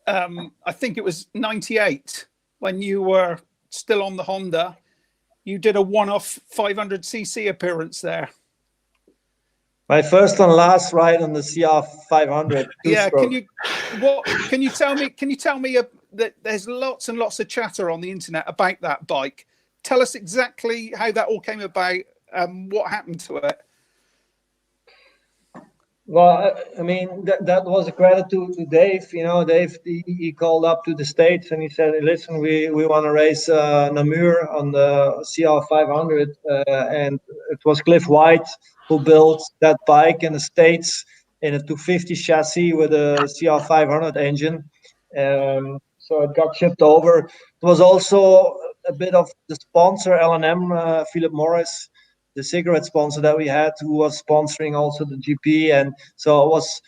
[SPEAKER 2] I think it was 98 when you were still on the Honda. You did a one-off 500cc appearance there.
[SPEAKER 3] My first and last ride on the CR 500.
[SPEAKER 2] Yeah, can you tell me that there's lots and lots of chatter on the internet about that bike. Tell us exactly how that all came about, what happened to it.
[SPEAKER 3] Well, I mean, that was a credit to Dave. Dave, he called up to the States and he said, listen, we want to race Namur on the CR 500. And it was Cliff White who built that bike in the States in a 250 chassis with a CR 500 engine. So it got shipped over. It was also a bit of the sponsor, L&M, Philip Morris, the cigarette sponsor that we had, who was sponsoring also the GP. And so it was,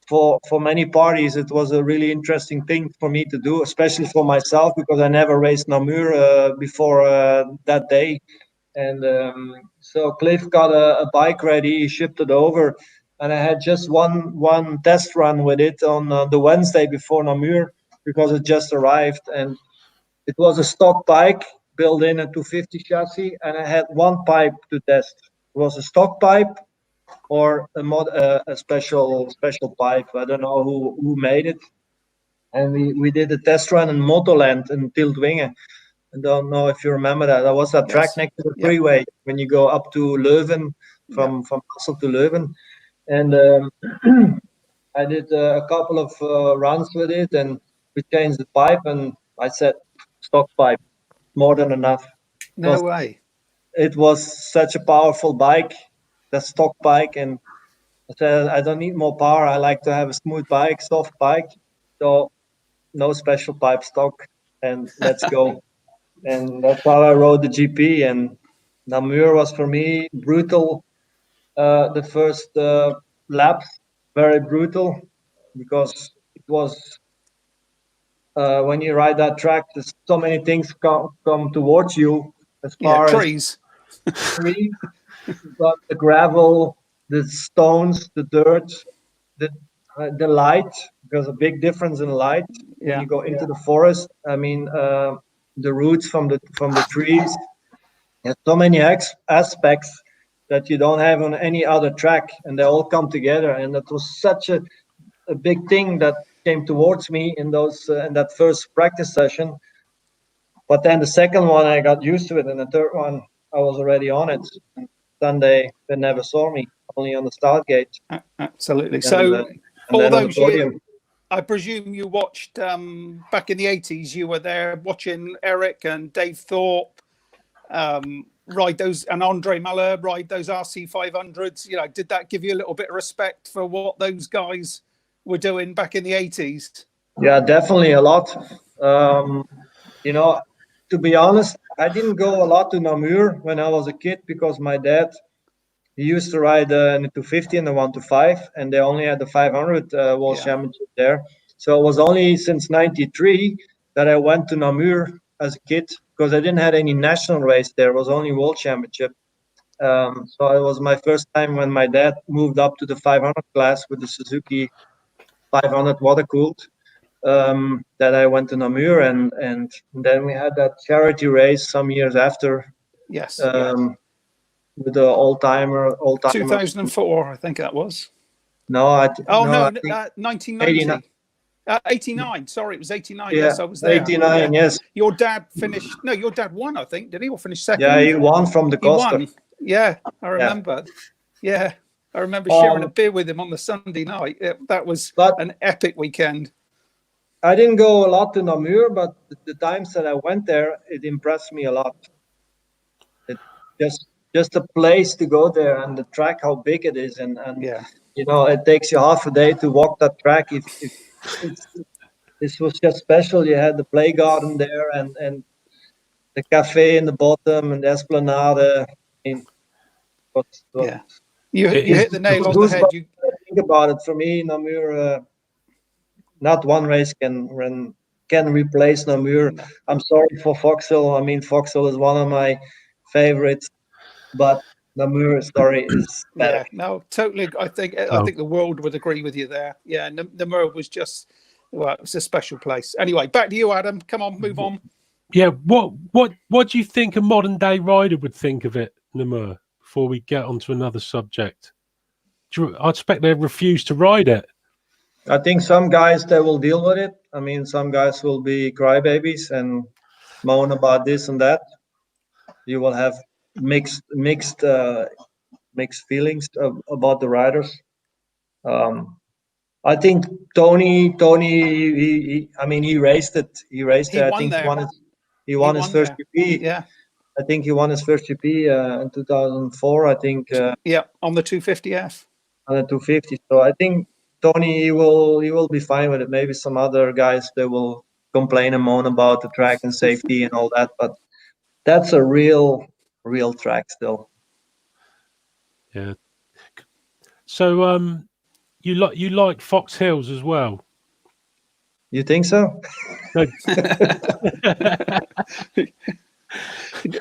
[SPEAKER 3] for many parties, it was a really interesting thing for me to do, especially for myself, because I never raced Namur before that day. And so Cliff got a bike ready, he shipped it over, and I had just one test run with it on the Wednesday before Namur, because it just arrived. And it was a stock bike built in a 250 chassis, and I had one pipe to test. It was a stock pipe or a special pipe. I don't know who made it. And we did a test run in Motoland in Tiltwingen. I don't know if you remember that. That was that track next to the freeway when you go up to Leuven, from Kassel to Leuven. And I did a couple of runs with it, and we changed the pipe, and I said, stock pipe, more than enough.
[SPEAKER 2] No way.
[SPEAKER 3] It was such a powerful bike, the stock bike, and I said, I don't need more power. I like to have a smooth bike, soft bike. So no special pipe, stock, and let's go. And that's how I rode the GP. And Namur was for me brutal. The first laps, very brutal, because it was when you ride that track, there's so many things come towards you, as far
[SPEAKER 2] trees.
[SPEAKER 3] as trees, but the gravel, the stones, the dirt, the light. There's a big difference in light when you go into the forest. I mean, the roots from the trees. There's so many aspects that you don't have on any other track, and they all come together. And that was such a big thing that came towards me in those in that first practice session. But then the second one, I got used to it, and the third one, I was already on it. And then they never saw me, only on the start gate.
[SPEAKER 2] Absolutely.
[SPEAKER 3] And,
[SPEAKER 2] so
[SPEAKER 3] and
[SPEAKER 2] all
[SPEAKER 3] those
[SPEAKER 2] years, I presume you watched back in the 80s. You were there watching Eric and Dave Thorpe ride those, and Andre Malher ride those RC 500s. You know, did that give you a little bit of respect for what those guys were doing back in the 80s?
[SPEAKER 3] Yeah, definitely a lot. You know, to be honest, I didn't go a lot to Namur when I was a kid, because my dad, he used to ride in the 250 and the 125, and they only had the 500 World Championship there. So it was only since '93 that I went to Namur as a kid, because I didn't have any national race there. It was only World Championship. So it was my first time when my dad moved up to the 500 class with the Suzuki 500 water cooled. That I went to Namur, and then we had that charity race some years after.
[SPEAKER 2] Yes.
[SPEAKER 3] With the old timer.
[SPEAKER 2] 2004, I think that was.
[SPEAKER 3] No, I think
[SPEAKER 2] 1990. 89. Sorry, it was 89.
[SPEAKER 3] Yeah,
[SPEAKER 2] yes, I was there.
[SPEAKER 3] 89. Yes.
[SPEAKER 2] Your dad finished. No, your dad won. I think, did he, or finish second?
[SPEAKER 3] Yeah, he won from the Costa.
[SPEAKER 2] He won. Yeah, I remember. Yeah, I remember sharing a beer with him on the Sunday night. That was an epic weekend.
[SPEAKER 3] I didn't go a lot to Namur, but the times that I went there, it impressed me a lot. It just a place to go there, and the track, how big it is, and you know, it takes you half a day to walk that track. If this was just special. You had the play garden there, and the cafe in the bottom, and the esplanade. I mean,
[SPEAKER 2] you hit the nail on the head. You
[SPEAKER 3] think about it. For me, Namur, not one race can replace Namur. No. I'm sorry for Vauxhall. I mean, Vauxhall is one of my favorites, but Namur story is better.
[SPEAKER 2] Yeah, no, totally. I think the world would agree with you there. Yeah, Namur was just, well, it's a special place. Anyway, back to you, Adam. Come on, move on.
[SPEAKER 1] Yeah, what do you think a modern day rider would think of it, Namur? Before we get onto another subject, I expect they refuse to ride it.
[SPEAKER 3] I think some guys, they will deal with it. I mean, some guys will be crybabies and moan about this and that. You will have mixed feelings about the riders. I think Tony, he raced it. He raced it. I think he won his first GP.
[SPEAKER 2] Yeah.
[SPEAKER 3] I think he won his first GP in 2004. I think.
[SPEAKER 2] Yeah, on the 250F.
[SPEAKER 3] On the 250. So I think Tony, he will be fine with it. Maybe some other guys, they will complain and moan about the track and safety and all that. But that's a real track still.
[SPEAKER 1] Yeah. So you like Fox Hills as well?
[SPEAKER 3] You think so?
[SPEAKER 1] No.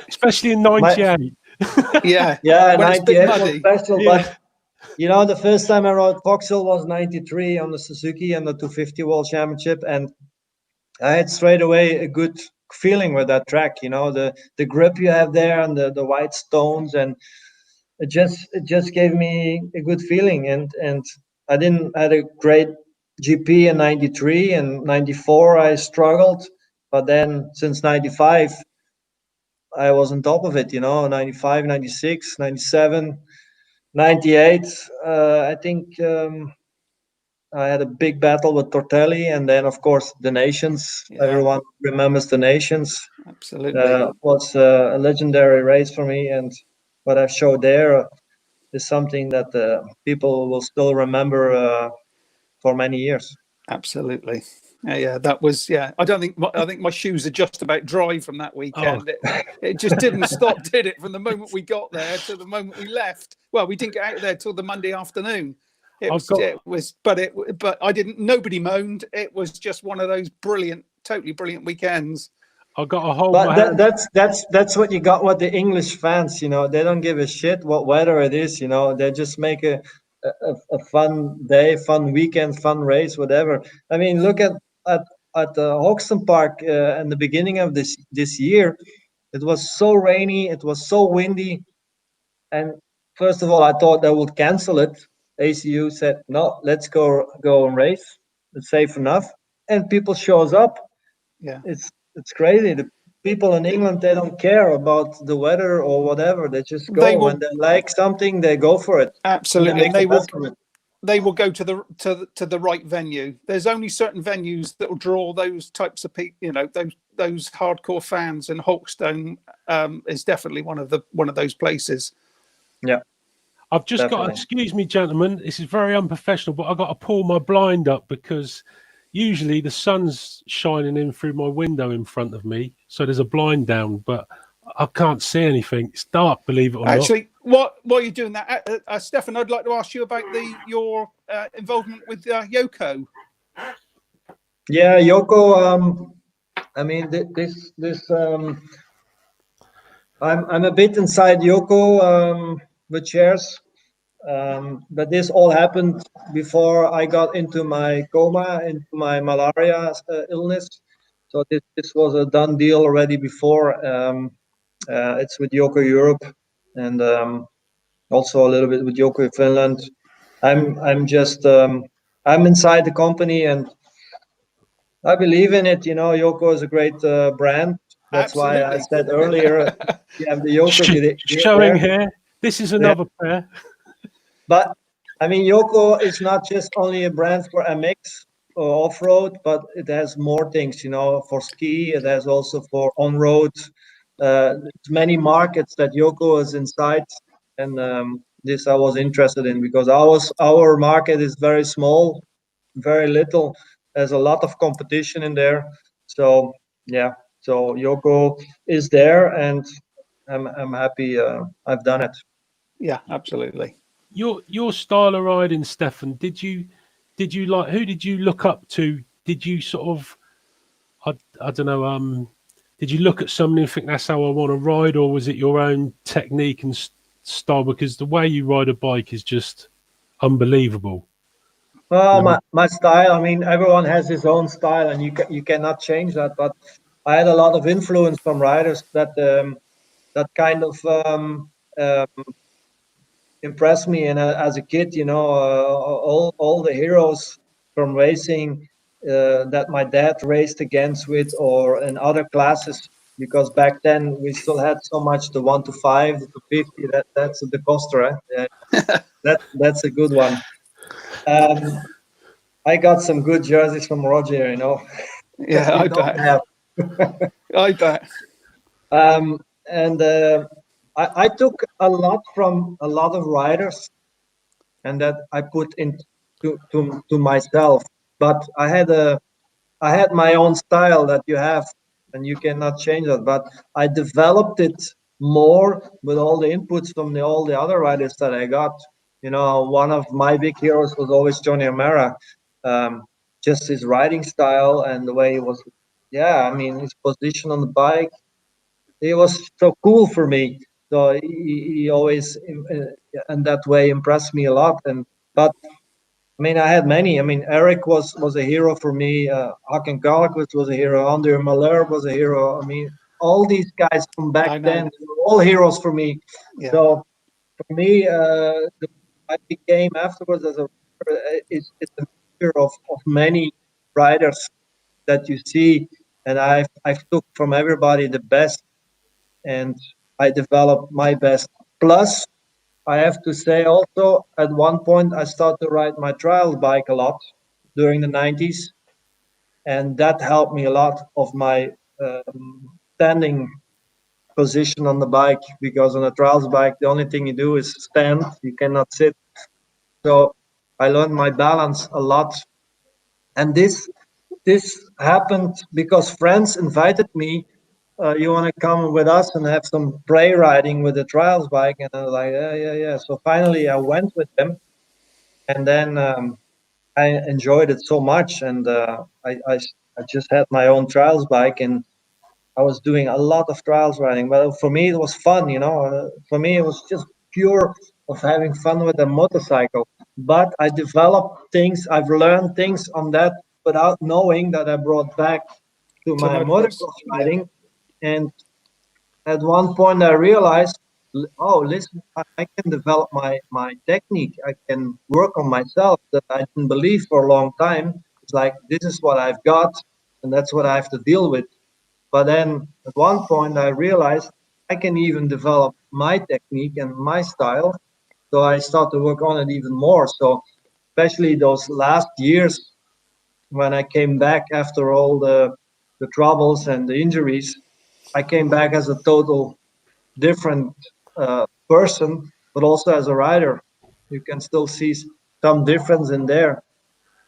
[SPEAKER 1] Especially in '98.
[SPEAKER 2] Yeah.
[SPEAKER 3] Yeah,
[SPEAKER 2] When it's a bit
[SPEAKER 3] 98 was
[SPEAKER 2] muddy.
[SPEAKER 3] special,
[SPEAKER 1] Yeah.
[SPEAKER 3] but you know, the first time I rode Vauxhall was 93 on the Suzuki and the 250 World Championship, and I had straight away a good feeling with that track. You know, the grip you have there and the white stones, and it just gave me a good feeling. And I didn't had a great GP in 93 and 94. I struggled, but then since 95, I was on top of it. You know, 95, 96, 97. 98, I think I had a big battle with Tortelli, and then of course the Nations.
[SPEAKER 2] Yeah.
[SPEAKER 3] Everyone remembers the Nations.
[SPEAKER 2] Absolutely.
[SPEAKER 3] Was a legendary race for me, and what I showed there is something that people will still remember for many years.
[SPEAKER 2] Absolutely. Yeah, that was, yeah. I think my shoes are just about dry from that weekend. It just didn't stop, did it? From the moment we got there to the moment we left. Well, we didn't get out there till the Monday afternoon. But I didn't. Nobody moaned. It was just one of those totally brilliant weekends.
[SPEAKER 1] I got to hold
[SPEAKER 3] But
[SPEAKER 1] my hand.
[SPEAKER 3] that's what you got with the English fans. You know, they don't give a shit what weather it is. You know, they just make a fun day, fun weekend, fun race, whatever. I mean, look at the Hoxton Park in the beginning of this year. It was so rainy. It was so windy. And first of all, I thought they would cancel it. ACU said, no, let's go and race. It's safe enough. And people shows up.
[SPEAKER 2] Yeah.
[SPEAKER 3] It's crazy. The people in England, they don't care about the weather or whatever. They just
[SPEAKER 2] They
[SPEAKER 3] go.
[SPEAKER 2] will
[SPEAKER 3] When they like something, they go for it.
[SPEAKER 2] absolutely.
[SPEAKER 3] And they make the best of it.
[SPEAKER 2] They will go to the right venue. There's only certain venues that will draw those types of people. You know, those hardcore fans, and Hawkstone is definitely one of those places.
[SPEAKER 3] Yeah.
[SPEAKER 1] I've just got,
[SPEAKER 3] Definitely.
[SPEAKER 1] excuse me, gentlemen, this is very unprofessional, but I've got to pull my blind up because usually the sun's shining in through my window in front of me. So there's a blind down, but I can't see anything. It's dark, believe it or not.
[SPEAKER 2] Actually, while you're doing that, Stefan, I'd like to ask you about your involvement with Yoko.
[SPEAKER 3] Yeah, Yoko. I mean, I'm a bit inside Yoko with shares. But this all happened before I got into my coma, into my malaria illness. So this was a done deal already before. It's with Yoko Europe, and also a little bit with Yoko Finland. I'm just I'm inside the company, and I believe in it. You know, Yoko is a great brand. That's why I
[SPEAKER 2] Absolutely.
[SPEAKER 3] said earlier, you have the Yoko gear
[SPEAKER 1] Showing
[SPEAKER 3] there.
[SPEAKER 1] here. This is another pair.
[SPEAKER 3] But I mean, Yoko is not just only a brand for MX or off-road, but it has more things, you know, for ski. It has also for on-road. Many markets that Yoko is inside, and this I was interested in because our market is very small, very little. There's a lot of competition in there. So yeah, so Yoko is there, and I'm happy I've done it.
[SPEAKER 2] Yeah, absolutely.
[SPEAKER 1] Your style of riding, Stefan, did you like, who did you look up to? Did you sort of, I don't know, did you look at somebody and think that's how I want to ride, or was it your own technique and style? Because the way you ride a bike is just unbelievable.
[SPEAKER 3] Well, my style, I mean, everyone has his own style, and you cannot change that. But I had a lot of influence from riders that kind of impressed me. And as a kid, you know, all the heroes from racing that my dad raced against with, or in other classes, because back then we still had so much the 1 to 5, the 50. That's the Costa. Eh? That's a good one. I got some good jerseys from Roger, you know.
[SPEAKER 2] Yeah, I bet. I bet.
[SPEAKER 3] And I took a lot from a lot of riders, and that I put into to myself. But I had my own style that you have and you cannot change that. But I developed it more with all the inputs from all the other riders that I got. One of my big heroes was always Johnny O'Mara. Just his riding style and the way he was. Yeah, I mean his position on the bike. He was so cool for me. So he always, in that way, impressed me a lot. But I mean, I had many. I mean, Eric was a hero for me. Hakan Galakvist was a hero. Andre Malher was a hero. I mean, all these guys from back
[SPEAKER 2] I know.
[SPEAKER 3] then, they were all heroes for me.
[SPEAKER 2] Yeah.
[SPEAKER 3] So for me, I became afterwards as a it's a mixture of many riders that you see, and I've took from everybody the best, and I developed my best. Plus, I have to say also, at one point, I started to ride my trials bike a lot during the 90s, and that helped me a lot of my standing position on the bike, because on a trials bike, the only thing you do is stand, you cannot sit. So I learned my balance a lot. And this happened because friends invited me. You want to come with us and have some prey riding with the trials bike? And I was like, yeah, yeah, yeah. So finally, I went with them, and then I enjoyed it so much. And I just had my own trials bike, and I was doing a lot of trials riding. But for me, it was fun, for me, it was just pure of having fun with a motorcycle. But I developed things, I've learned things on that without knowing, that I brought back to
[SPEAKER 2] To
[SPEAKER 3] my
[SPEAKER 2] motocross.
[SPEAKER 3] motocross riding. And at one point, I realized, oh, listen, I can develop my technique. I can work on myself that I didn't believe for a long time. It's like, this is what I've got, and that's what I have to deal with. But then at one point, I realized I can even develop my technique and my style. So I start to work on it even more. So especially those last years, when I came back after all the troubles and the injuries, I came back as a total different person, but also as a rider. You can still see some difference in there.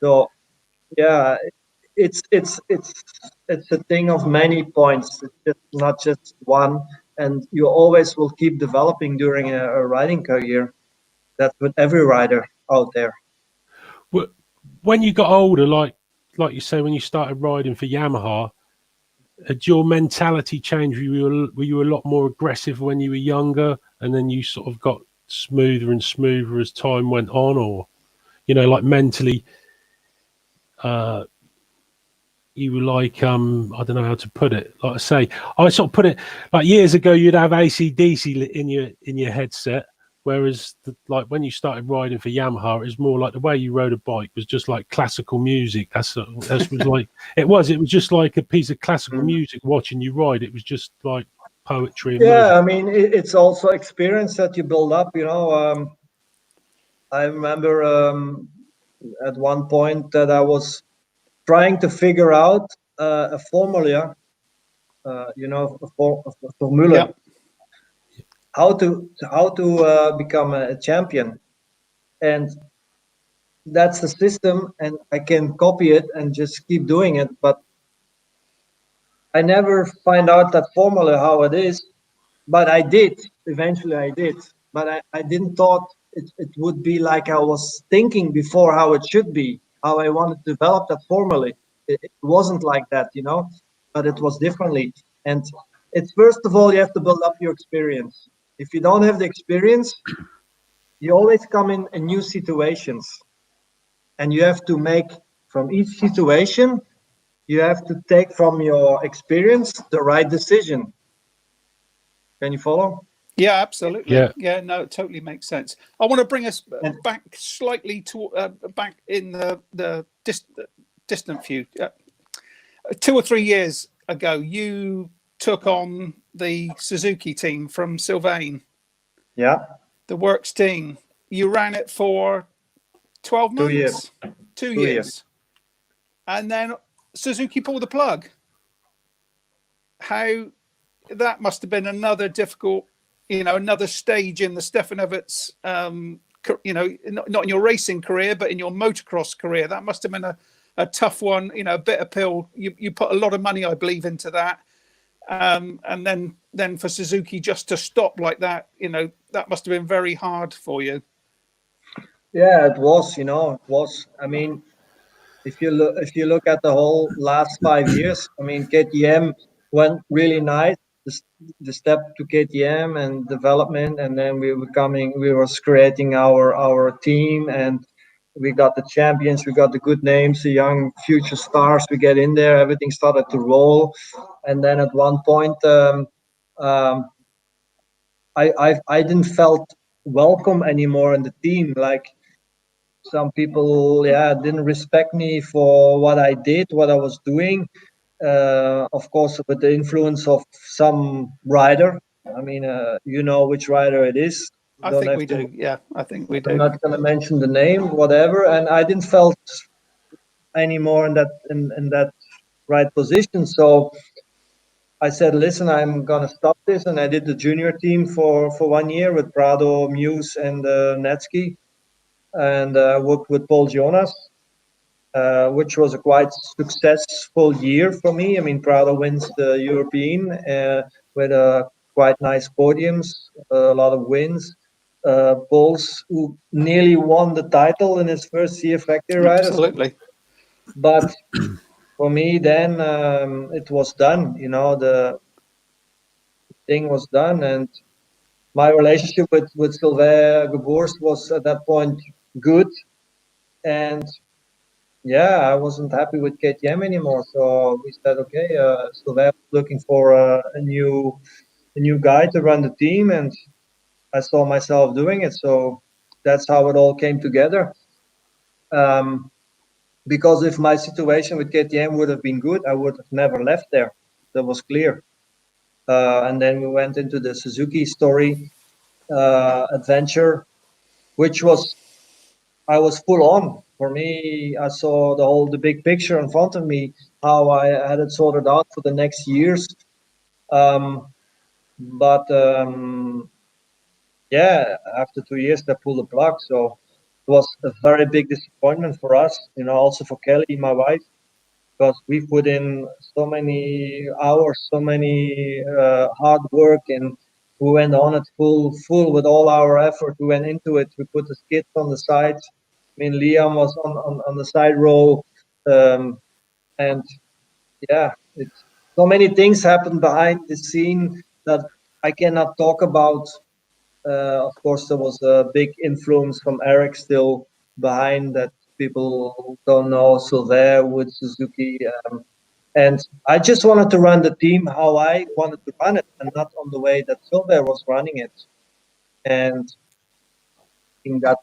[SPEAKER 3] So yeah, it's a thing of many points. It's just not just one, and you always will keep developing during a riding career. That's with every rider out there.
[SPEAKER 1] When you got older, like you say, when you started riding for Yamaha, had your mentality changed? Were you a lot more aggressive when you were younger, and then you sort of got smoother and smoother as time went on, or like mentally, uh, you were like, I don't know how to put it. Like I say, I sort of put it like years ago, you'd have AC/DC in your headset, whereas like when you started riding for Yamaha, it was more like the way you rode a bike was just like classical music. That's was like it was just like a piece of classical music watching you ride. It was just like poetry and
[SPEAKER 3] Yeah,
[SPEAKER 1] movement.
[SPEAKER 3] I mean, it's also experience that you build up. I remember at one point that I was trying to figure out a formula, a
[SPEAKER 2] Yeah.
[SPEAKER 3] formula, how to become a champion, and that's the system, and I can copy it and just keep doing it. But I never find out that formula how it is. But I did. Eventually, I did. But I didn't thought it would be like I was thinking before how it should be, how I wanted to develop that formula. It wasn't like that, but it was differently. And it's first of all, you have to build up your experience. If you don't have the experience, you always come in new situations, and you have to make from each situation, you have to take from your experience the right decision. Can you follow?
[SPEAKER 2] Yeah, absolutely.
[SPEAKER 1] Yeah,
[SPEAKER 2] Yeah, no, it totally makes sense. I want to bring us
[SPEAKER 3] And
[SPEAKER 2] back slightly to back in the distant few. 2 or 3 years ago, you took on the Suzuki team from Sylvain,
[SPEAKER 3] yeah,
[SPEAKER 2] the works team. You ran it for 12
[SPEAKER 3] 2 years.
[SPEAKER 2] months, 2
[SPEAKER 3] 2 years.
[SPEAKER 2] years, and then Suzuki pulled the plug. How that must have been another difficult, another stage in the Stefan Everts, not in your racing career, but in your motocross career. That must have been a tough one, a bitter pill. You put a lot of money, I believe, into that. and then for Suzuki just to stop like that, that must have been very hard for you.
[SPEAKER 3] Yeah, it was. It was. I mean, if you look at the whole last 5 years, I mean, KTM went really nice. The step to KTM and development, and then we were creating our team, and we got the champions, we got the good names, the young future stars. We get in there, everything started to roll, and then at one point, um, I didn't felt welcome anymore in the team. Like some people, yeah, didn't respect me for what I did, what I was doing. Of course, with the influence of some rider. I mean, you know which rider it is.
[SPEAKER 2] I
[SPEAKER 3] Don't
[SPEAKER 2] think
[SPEAKER 3] have
[SPEAKER 2] we
[SPEAKER 3] to.
[SPEAKER 2] do. Yeah, I think we
[SPEAKER 3] I'm
[SPEAKER 2] do.
[SPEAKER 3] not going to mention the name, whatever. And I didn't felt anymore in that right position. So I said, listen, I'm going to stop this. And I did the junior team for 1 year with Prado, Muse, and Netsky. And worked with Paul Jonas, which was a quite successful year for me. I mean, Prado wins the European with quite nice podiums, a lot of wins. Pauls, who nearly won the title in his first year factory riders.
[SPEAKER 2] Absolutely.
[SPEAKER 3] But for me, then it was done. The thing was done, and my relationship with Sylvain Geboers was at that point good, and yeah, I wasn't happy with KTM anymore. So we said, okay, Sylvain was looking for a new guy to run the team, and I saw myself doing it. So that's how it all came together. Because if my situation with KTM would have been good, I would have never left there. That was clear. And then we went into the Suzuki story adventure, which I was full on. For me, I saw the big picture in front of me, how I had it sorted out for the next years. But yeah, after 2 years, they pulled the plug. So it was a very big disappointment for us, also for Kelly, my wife, because we put in so many hours, so many hard work, and we went on it full with all our effort. We went into it. We put the skids on the side. I mean, Liam was on the side row, and yeah, it's so many things happened behind the scene that I cannot talk about. Of course, there was a big influence from Eric still behind that people don't know. Sylvain with Suzuki, and I just wanted to run the team how I wanted to run it, and not on the way that Sylvain was running it. And I think that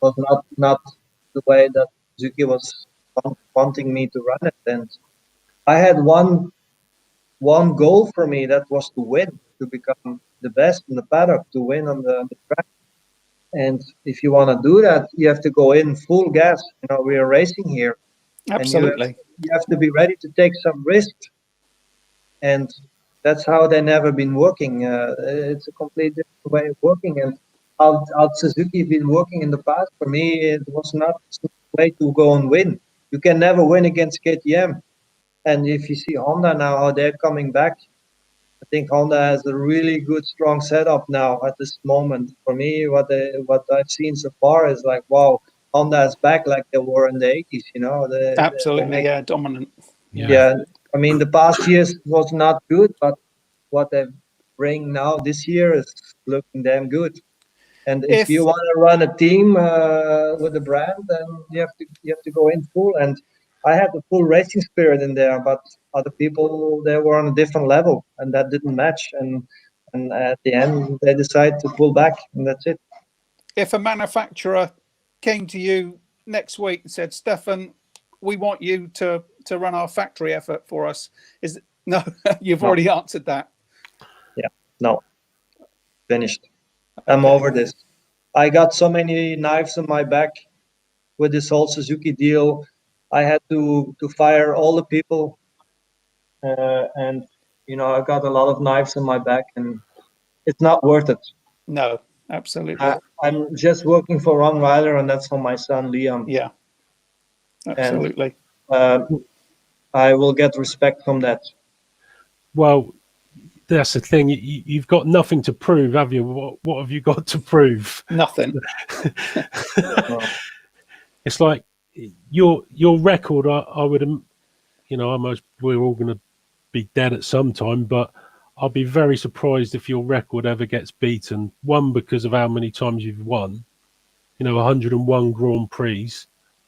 [SPEAKER 3] was not the way that Suzuki was wanting me to run it. And I had one goal for me, that was to win, to become the best in the paddock, to win on the track. And if you want to do that, you have to go in full gas. We are racing here, and
[SPEAKER 2] Absolutely.
[SPEAKER 3] you have to be ready to take some risks. And that's how they never been working. It's a completely different way of working. And how Suzuki been working in the past, for me, it was not a way to go and win. You can never win against KTM. And if you see Honda now, how they're coming back, I think Honda has a really good, strong setup now at this moment. For me, what I've seen so far is like, wow, Honda is back like they were in the 80s.
[SPEAKER 2] Absolutely. Yeah, dominant.
[SPEAKER 3] Yeah. I mean, the past years was not good, but what they bring now this year is looking damn good. And if you want to run a team with a brand, then you have to go in full. And I had a full racing spirit in there, but other people, they were on a different level, and that didn't match. And at the end, they decided to pull back, and that's it.
[SPEAKER 2] If a manufacturer came to you next week and said, Stefan, we want you to run our factory effort for us, no, you've already answered that.
[SPEAKER 3] Yeah, no, finished. Okay. I'm over this. I got so many knives on my back with this whole Suzuki deal. I had to fire all the people, and I got a lot of knives on my back, and it's not worth it.
[SPEAKER 2] No, absolutely.
[SPEAKER 3] I'm just working for one rider, and that's for my son Liam.
[SPEAKER 2] Yeah, absolutely.
[SPEAKER 3] And I will get respect from that.
[SPEAKER 1] Well, that's the thing. You've got nothing to prove, have you? What have you got to prove?
[SPEAKER 2] Nothing.
[SPEAKER 1] It's like your record. I would, almost we're all going to be dead at some time, but I'll be very surprised if your record ever gets beaten. One, because of how many times you've won. 101 Grand Prix.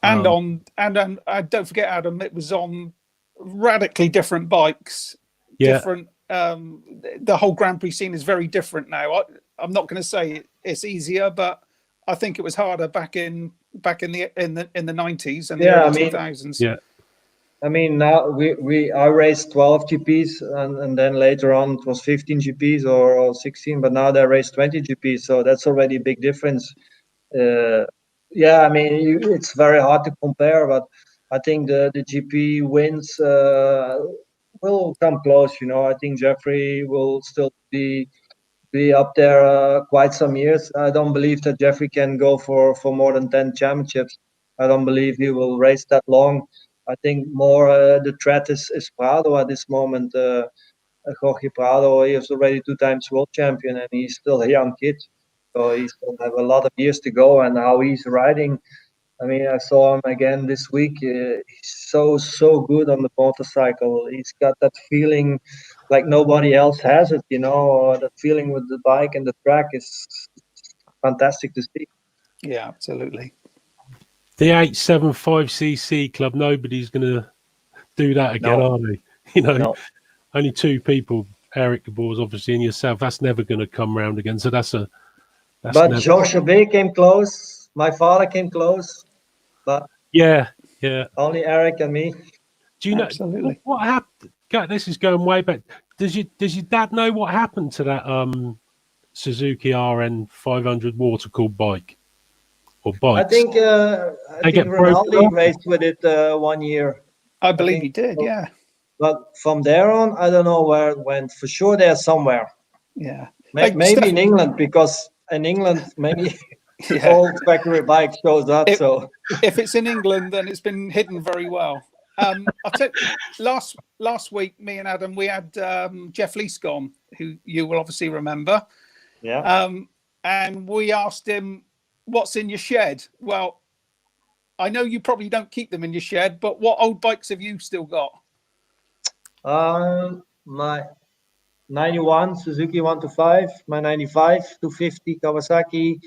[SPEAKER 2] And don't forget, Adam, it was on radically different bikes.
[SPEAKER 1] Yeah.
[SPEAKER 2] Different. The whole Grand Prix scene is very different now. I'm not going to say it's easier, but I think it was harder back in the 90s and the early 2000s.
[SPEAKER 1] Yeah.
[SPEAKER 3] I mean, now I raced 12 GPs and then later on it was 15 GPs or 16, but now they race 20 GPs, so that's already a big difference. Yeah, I mean, it's very hard to compare, but I think the GP wins will come close. I think Jeffrey will still be up there quite some years. I don't believe that Jeffrey can go for more than 10 championships. I don't believe he will race that long. I think more the threat is Prado at this moment. Jorge Prado, he is already 2 times world champion and he's still a young kid. So he still have a lot of years to go, and how he's riding. I mean, I saw him again this week. He's so good on the motorcycle. He's got that feeling like nobody else has it. That feeling with the bike and the track is fantastic to see.
[SPEAKER 2] Yeah, absolutely.
[SPEAKER 1] The 875cc club, nobody's going to do that again, are they?
[SPEAKER 3] No.
[SPEAKER 1] Only 2 people, Eric Gabors, obviously, and yourself. That's never going to come round again. So
[SPEAKER 3] but Georges Chauvet came close. My father came close, but
[SPEAKER 1] yeah,
[SPEAKER 3] only Eric and me.
[SPEAKER 1] Do you know
[SPEAKER 2] Absolutely.
[SPEAKER 1] what happened? God, this is going way back. Does your dad know what happened to that Suzuki RN 500 water cooled bike or bikes?
[SPEAKER 3] I think Rinaldi raced with it 1 year.
[SPEAKER 2] I believe he did. So. Yeah.
[SPEAKER 3] But from there on, I don't know where it went. For sure, they're somewhere.
[SPEAKER 2] Yeah.
[SPEAKER 3] Maybe in England, because in England, maybe old factory bike shows up. So
[SPEAKER 2] if it's in England, then it's been hidden very well. I'll tell you, last week, me and Adam, we had Jeff Lease on, who you will obviously remember.
[SPEAKER 3] Yeah.
[SPEAKER 2] And we asked him, what's in your shed? Well, I know you probably don't keep them in your shed, but what old bikes have you still got?
[SPEAKER 3] My 91 Suzuki 125, my 95 250 Kawasaki,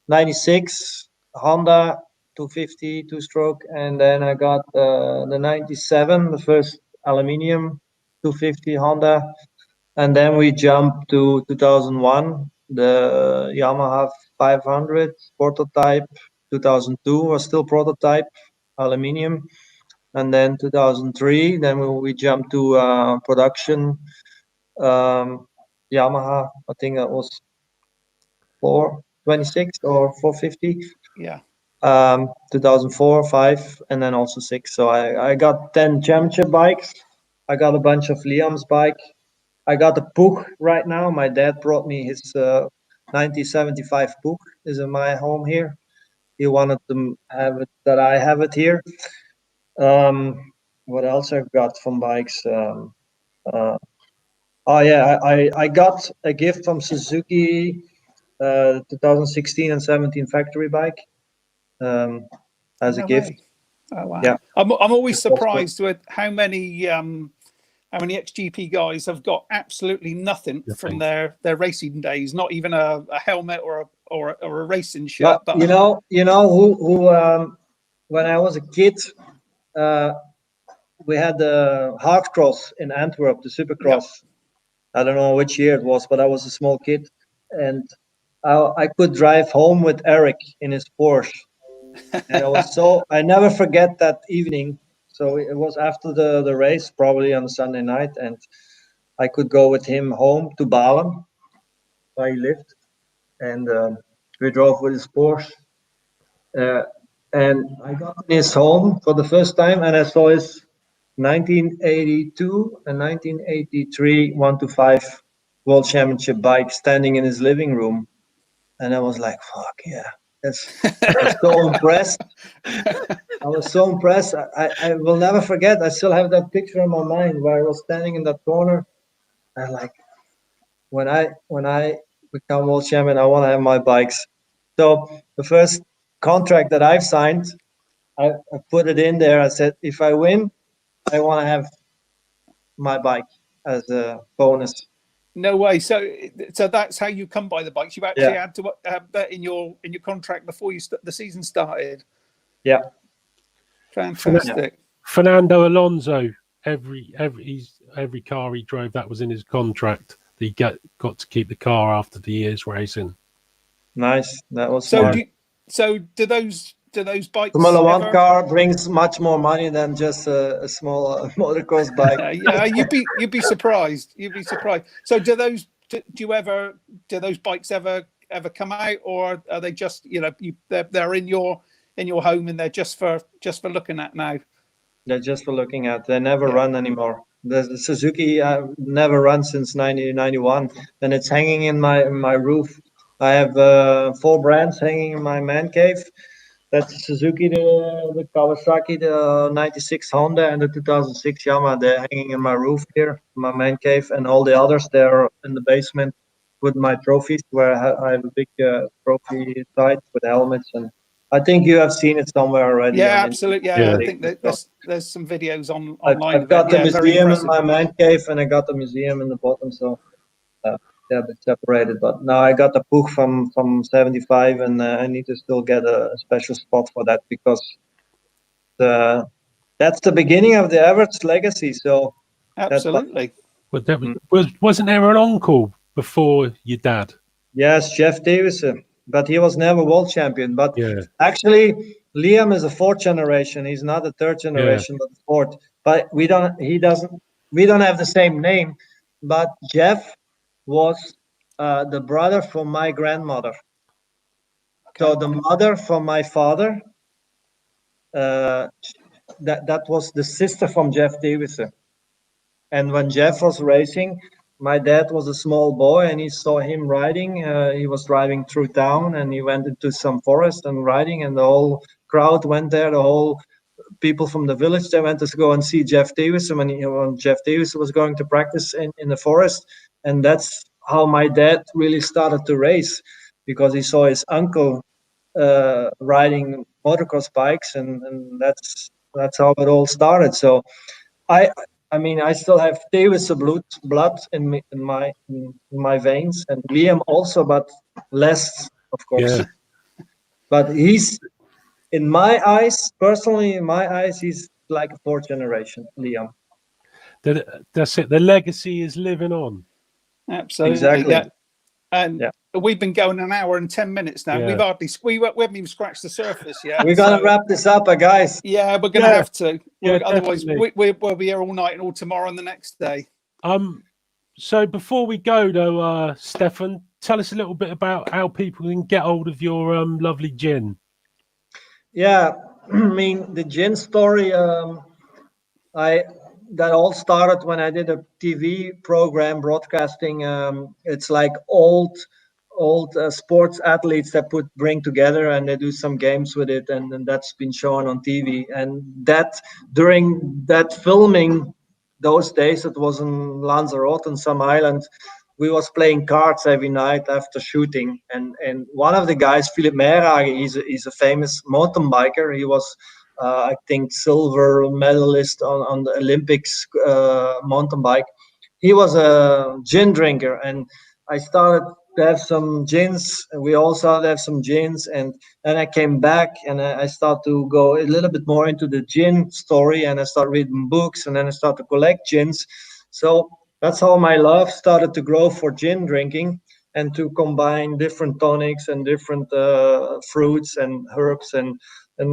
[SPEAKER 3] 96 Honda 250 2-stroke, and then I got the 97, the first aluminium 250 Honda, and then we jumped to 2001, the Yamaha 500 prototype. 2002 was still prototype aluminium. And then 2003, then we jumped to production Yamaha. I think that was 426 or 450.
[SPEAKER 2] Yeah.
[SPEAKER 3] 2004, 5, and then also 6. So I got 10 championship bikes. I got a bunch of Liam's bike. I got a Puch right now. My dad brought me his 1975 Puch. Is in my home here. He wanted to have it, that I have it here. What else I've got from bikes? I got a gift from Suzuki, 2016 and 17 factory bike, as a gift.
[SPEAKER 2] Oh wow!
[SPEAKER 3] Yeah,
[SPEAKER 2] I'm always surprised with how many XGP guys have got absolutely nothing from their racing days. Not even a helmet or a racing shirt.
[SPEAKER 3] But you know who when I was a kid, we had the half cross in Antwerp, the Supercross. Yep. I don't know which year it was, but I was a small kid, and I could drive home with Eric in his Porsche, and I never forget that evening. So it was after the race, probably on a Sunday night, and I could go with him home to Balen, where he lived, and we drove with his Porsche. And I got in his home for the first time, and I saw his 1982 and 1983 125 World Championship bike standing in his living room, and I was like, "Fuck yeah!" Yes, I was so impressed. I was so impressed. I will never forget. I still have that picture in my mind where I was standing in that corner. And like, when I become world champion, I want to have my bikes. So the first contract that I've signed, I put it in there. I said, if I win, I want to have my bike as a bonus.
[SPEAKER 2] No way. So that's how you come by the bikes. You actually
[SPEAKER 3] Yeah.
[SPEAKER 2] had to have that in your contract before the season started.
[SPEAKER 3] Yeah.
[SPEAKER 2] Fantastic.
[SPEAKER 1] Fernando Alonso, every car he drove, that was in his contract. He got to keep the car after the year's racing.
[SPEAKER 3] Nice. That was
[SPEAKER 2] So
[SPEAKER 3] smart.
[SPEAKER 2] do those bikes
[SPEAKER 3] Formula One
[SPEAKER 2] ever...
[SPEAKER 3] car brings much more money than just a small motocross bike.
[SPEAKER 2] Yeah, you'd be surprised. You'd be surprised. So do those bikes ever come out, or are they just they're in your home and they're just for looking at now?
[SPEAKER 3] They're just for looking at. They never
[SPEAKER 2] Yeah.
[SPEAKER 3] run anymore. The Suzuki never run since 1991, and it's hanging in my roof. I have 4 brands hanging in my man cave. That's the Suzuki, the Kawasaki, the 96 Honda, and the 2006 Yamaha. They're hanging in my roof here, my man cave, and all the others, they're in the basement with my trophies, where I have a big trophy site with helmets. And I think you have seen it somewhere already
[SPEAKER 2] Yeah,
[SPEAKER 3] on
[SPEAKER 2] absolutely. Yeah, I
[SPEAKER 3] Instagram.
[SPEAKER 2] think that there's some videos online
[SPEAKER 3] I've
[SPEAKER 2] of it.
[SPEAKER 3] got the
[SPEAKER 2] Yeah, very
[SPEAKER 3] museum in
[SPEAKER 2] impressive.
[SPEAKER 3] my man cave, and I got the museum in the bottom, so they're a bit separated. But now I got the Poog from 75, and I need to still get a special spot for that, because that's the beginning of the Everts legacy. So that's
[SPEAKER 2] Absolutely.
[SPEAKER 1] But wasn't there an uncle before your dad?
[SPEAKER 3] yes, Jeff Davison, but he was never world champion. But
[SPEAKER 1] Yeah,
[SPEAKER 3] actually, Liam is a 4th generation. He's not a 3rd
[SPEAKER 1] yeah,
[SPEAKER 3] generation, but 4th. But we don't. He doesn't. We don't have the same name. But Jeff was the brother from my grandmother. So the mother from my father, that was the sister from Jeff Davison. And when Jeff was racing, my dad was a small boy, and he saw him riding. He was driving through town, and he went into some forest and riding, and the whole crowd went there. The whole people from the village, they went to go and see Jeff Davison when Jeff Davison was going to practice in the forest. And that's how my dad really started to race, because he saw his uncle riding motocross bikes, and that's how it all started. So I I mean, I still have Davis blood in my veins, and Liam also, but less, of course.
[SPEAKER 1] yeah.
[SPEAKER 3] But he's, in my eyes, personally, in my eyes, he's like a 4th generation Liam.
[SPEAKER 1] That's it. The legacy is living on.
[SPEAKER 2] Absolutely.
[SPEAKER 3] Exactly.
[SPEAKER 2] Yeah. And
[SPEAKER 3] Yeah.
[SPEAKER 2] we've been going an hour and 10 minutes now.
[SPEAKER 1] Yeah.
[SPEAKER 2] We haven't even scratched the surface yet.
[SPEAKER 3] We're gonna wrap this up, guys.
[SPEAKER 2] Yeah, we're going to have to.
[SPEAKER 1] Yeah,
[SPEAKER 2] Otherwise,
[SPEAKER 1] definitely.
[SPEAKER 2] we'll be here all night and all tomorrow and the next day.
[SPEAKER 1] So before we go, though, Stefan, tell us a little bit about how people can get hold of your lovely gin.
[SPEAKER 3] Yeah, I mean, the gin story. That all started when I did a TV program broadcasting. It's like old sports athletes that bring together, and they do some games with it, and that's been shown on TV. And that during that filming, those days, it was in Lanzarote on some island. We was playing cards every night after shooting, and one of the guys, Philip Meirage, he's a famous mountain biker. He was I think silver medalist on the Olympics mountain bike. He was a gin drinker, and I started to have some gins, and we all started to have some gins, and then I came back, and I started to go a little bit more into the gin story, and I started reading books, and then I started to collect gins. So that's how my love started to grow for gin drinking, and to combine different tonics and different fruits and herbs and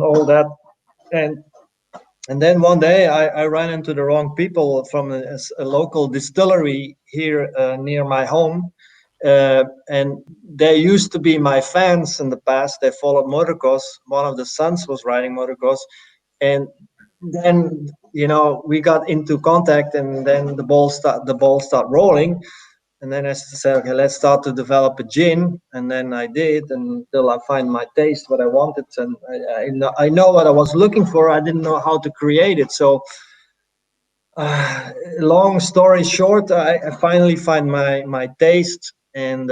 [SPEAKER 3] all that. And then one day I ran into the wrong people from a local distillery here near my home. And they used to be my fans in the past. They followed motocross. One of the sons was riding motocross. And then, we got into contact, and then the ball start rolling. And then I said, okay, let's start to develop a gin. And then I did, until I find my taste, what I wanted. And I know what I was looking for. I didn't know how to create it. So long story short, I finally find my taste. And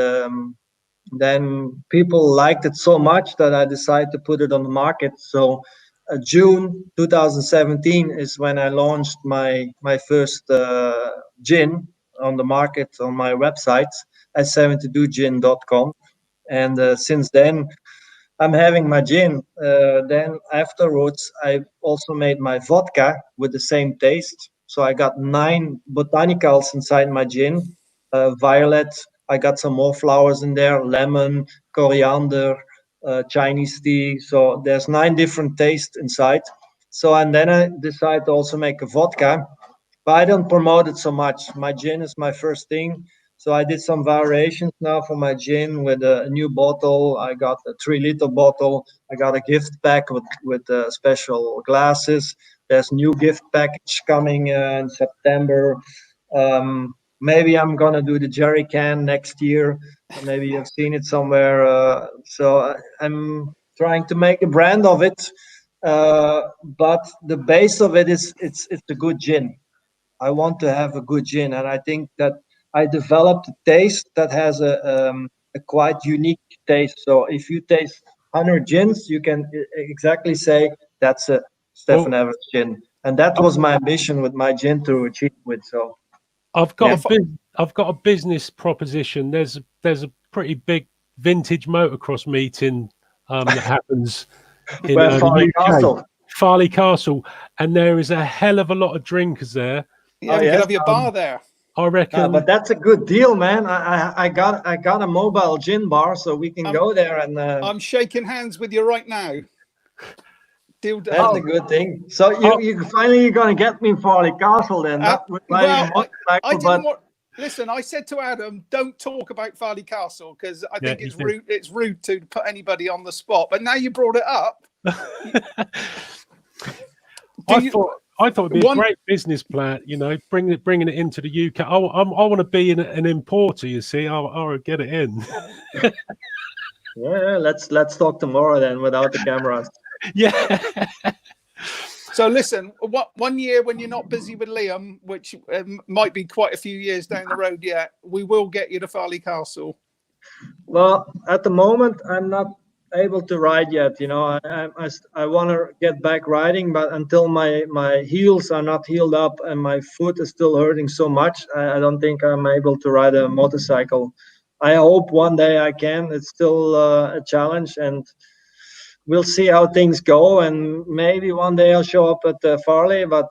[SPEAKER 3] then people liked it so much that I decided to put it on the market. So June 2017 is when I launched my first gin on the market on my website s72gin.com. And since then I'm having my gin. Then afterwards I also made my vodka with the same taste. So I got 9 botanicals inside my gin. Violet, I got some more flowers in there, lemon, coriander, Chinese tea. So there's 9 different tastes inside. So, and then I decided to also make a vodka, but I don't promote it so much. My gin is my first thing. So I did some variations now for my gin with a new bottle. I got a 3-liter bottle. I got a gift pack with special glasses. There's new gift package coming in September. Maybe I'm gonna do the jerry can next year. Maybe you've seen it somewhere. So I'm trying to make a brand of it. But the base of it is it's a good gin. I want to have a good gin, and I think that I developed a taste that has a quite unique taste. So if you taste 100 gins, you can exactly say that's a Stefan
[SPEAKER 1] Well,
[SPEAKER 3] Everts gin, and that was my ambition with my gin to achieve with. So
[SPEAKER 1] I've
[SPEAKER 3] yeah.
[SPEAKER 1] got I've got a business proposition. There's a pretty big vintage motocross meeting that happens in
[SPEAKER 3] Well, Farley
[SPEAKER 1] the UK,
[SPEAKER 3] Castle.
[SPEAKER 1] Farley Castle, and there is a hell of a lot of drinkers there.
[SPEAKER 2] Yeah,
[SPEAKER 3] Oh,
[SPEAKER 2] we could
[SPEAKER 3] yes.
[SPEAKER 2] have your bar there.
[SPEAKER 1] I reckon.
[SPEAKER 3] But that's a good deal, man. I got a mobile gin bar, so we can go there and.
[SPEAKER 2] I'm shaking hands with you right now. Deal done.
[SPEAKER 3] That's a good thing. So you finally you're gonna get me in Farley Castle then, not with riding a motorcycle,
[SPEAKER 2] I didn't
[SPEAKER 3] but
[SPEAKER 2] want. Listen, I said to Adam, don't talk about Farley Castle because I think it's rude. It's rude to put anybody on the spot. But now you brought it up.
[SPEAKER 1] I thought it'd be a great business plan, you know, bringing it into the UK. I want to be an importer. You see, I'll get it in.
[SPEAKER 3] Yeah, let's talk tomorrow then without the cameras.
[SPEAKER 1] Yeah.
[SPEAKER 2] So listen, one year when you're not busy with Liam, which might be quite a few years down the road yet, we will get you to Farley Castle.
[SPEAKER 3] Well, at the moment, I'm not able to ride yet. You know, I want to get back riding, but until my heels are not healed up and my foot is still hurting so much, I don't think I'm able to ride a motorcycle. I hope one day I can. It's still a challenge, and we'll see how things go. And maybe one day I'll show up at Farley, but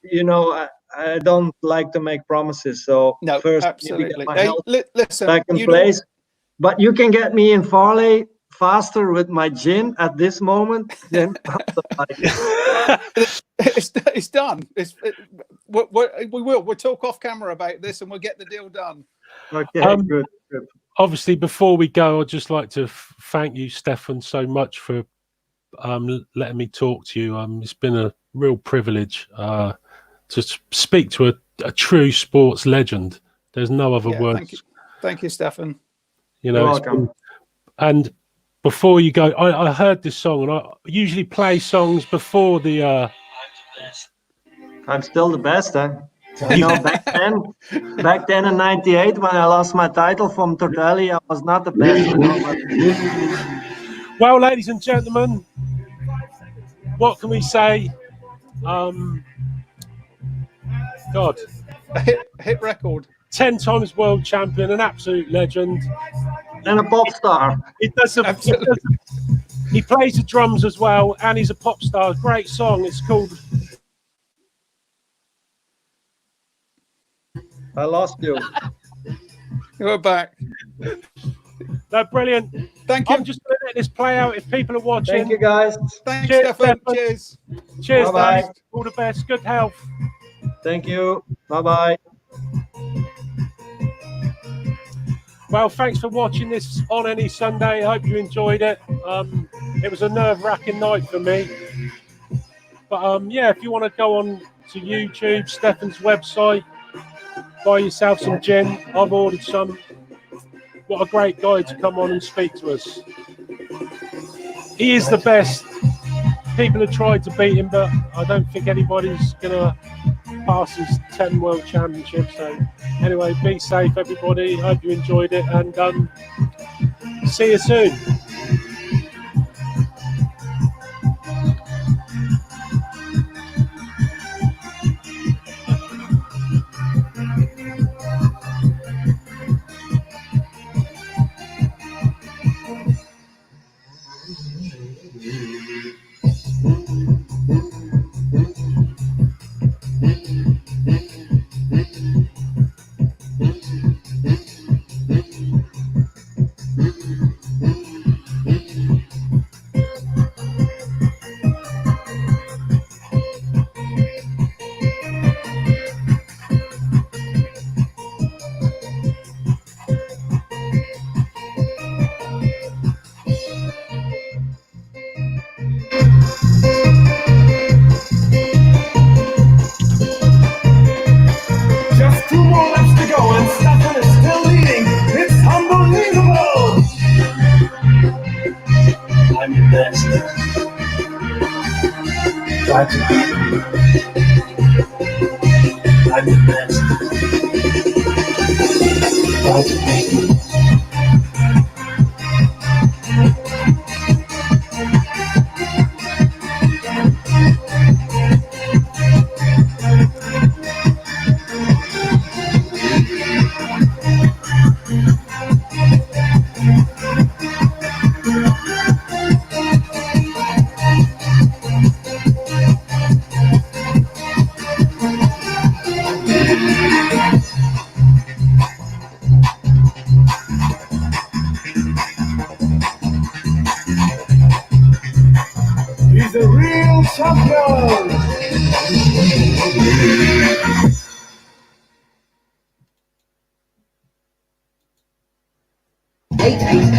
[SPEAKER 3] you know, I don't like to make promises. So
[SPEAKER 2] no,
[SPEAKER 3] first,
[SPEAKER 2] absolutely.
[SPEAKER 3] maybe get my health
[SPEAKER 2] listen,
[SPEAKER 3] back in place. But you can get me in Farley faster with my gin at this moment than
[SPEAKER 2] it's done. We'll talk off camera about this and we'll get the deal done.
[SPEAKER 3] Okay, good.
[SPEAKER 1] Obviously, before we go, I'd just like to thank you, Stefan, so much for letting me talk to you. It's been a real privilege to speak to a true sports legend. There's no other words.
[SPEAKER 2] Thank you, Stefan.
[SPEAKER 1] You know,
[SPEAKER 3] you're welcome.
[SPEAKER 1] And before you go, I heard this song, and I usually play songs before the.
[SPEAKER 3] I'm still the best, huh? You know, back then in '98, when I lost my title from Tortelli, I was not the best. You know,
[SPEAKER 1] Well, ladies and gentlemen, what can we say? God,
[SPEAKER 2] hit record.
[SPEAKER 1] 10 times world champion, an absolute legend,
[SPEAKER 3] and a pop star.
[SPEAKER 1] He plays the drums as well, and he's a pop star. Great song. It's called.
[SPEAKER 3] I lost you.
[SPEAKER 2] You're back.
[SPEAKER 1] No, brilliant.
[SPEAKER 2] Thank you.
[SPEAKER 1] I'm just going to let this play out if people are watching.
[SPEAKER 3] Thank you, guys.
[SPEAKER 2] Thanks, Stefan. Cheers.
[SPEAKER 1] Cheers,
[SPEAKER 3] bye.
[SPEAKER 1] guys. All the best. Good health.
[SPEAKER 3] Thank you. Bye-bye.
[SPEAKER 1] Well, thanks for watching this on any Sunday. I hope you enjoyed it. It was a nerve-wracking night for me. But yeah, if you want to go on to YouTube, Stefan's website, buy yourself some gin. I've ordered some. What a great guy to come on and speak to us. He is the best. People have tried to beat him, but I don't think anybody's going to pass his 10 World Championships. So anyway, be safe, everybody. Hope you enjoyed it, and see you soon.
[SPEAKER 4] Just 2 more laps to go and Stefan is still leading. It's unbelievable! I'm the best. Try to beat me. I'm the best. Try to beat me. He's a real champion!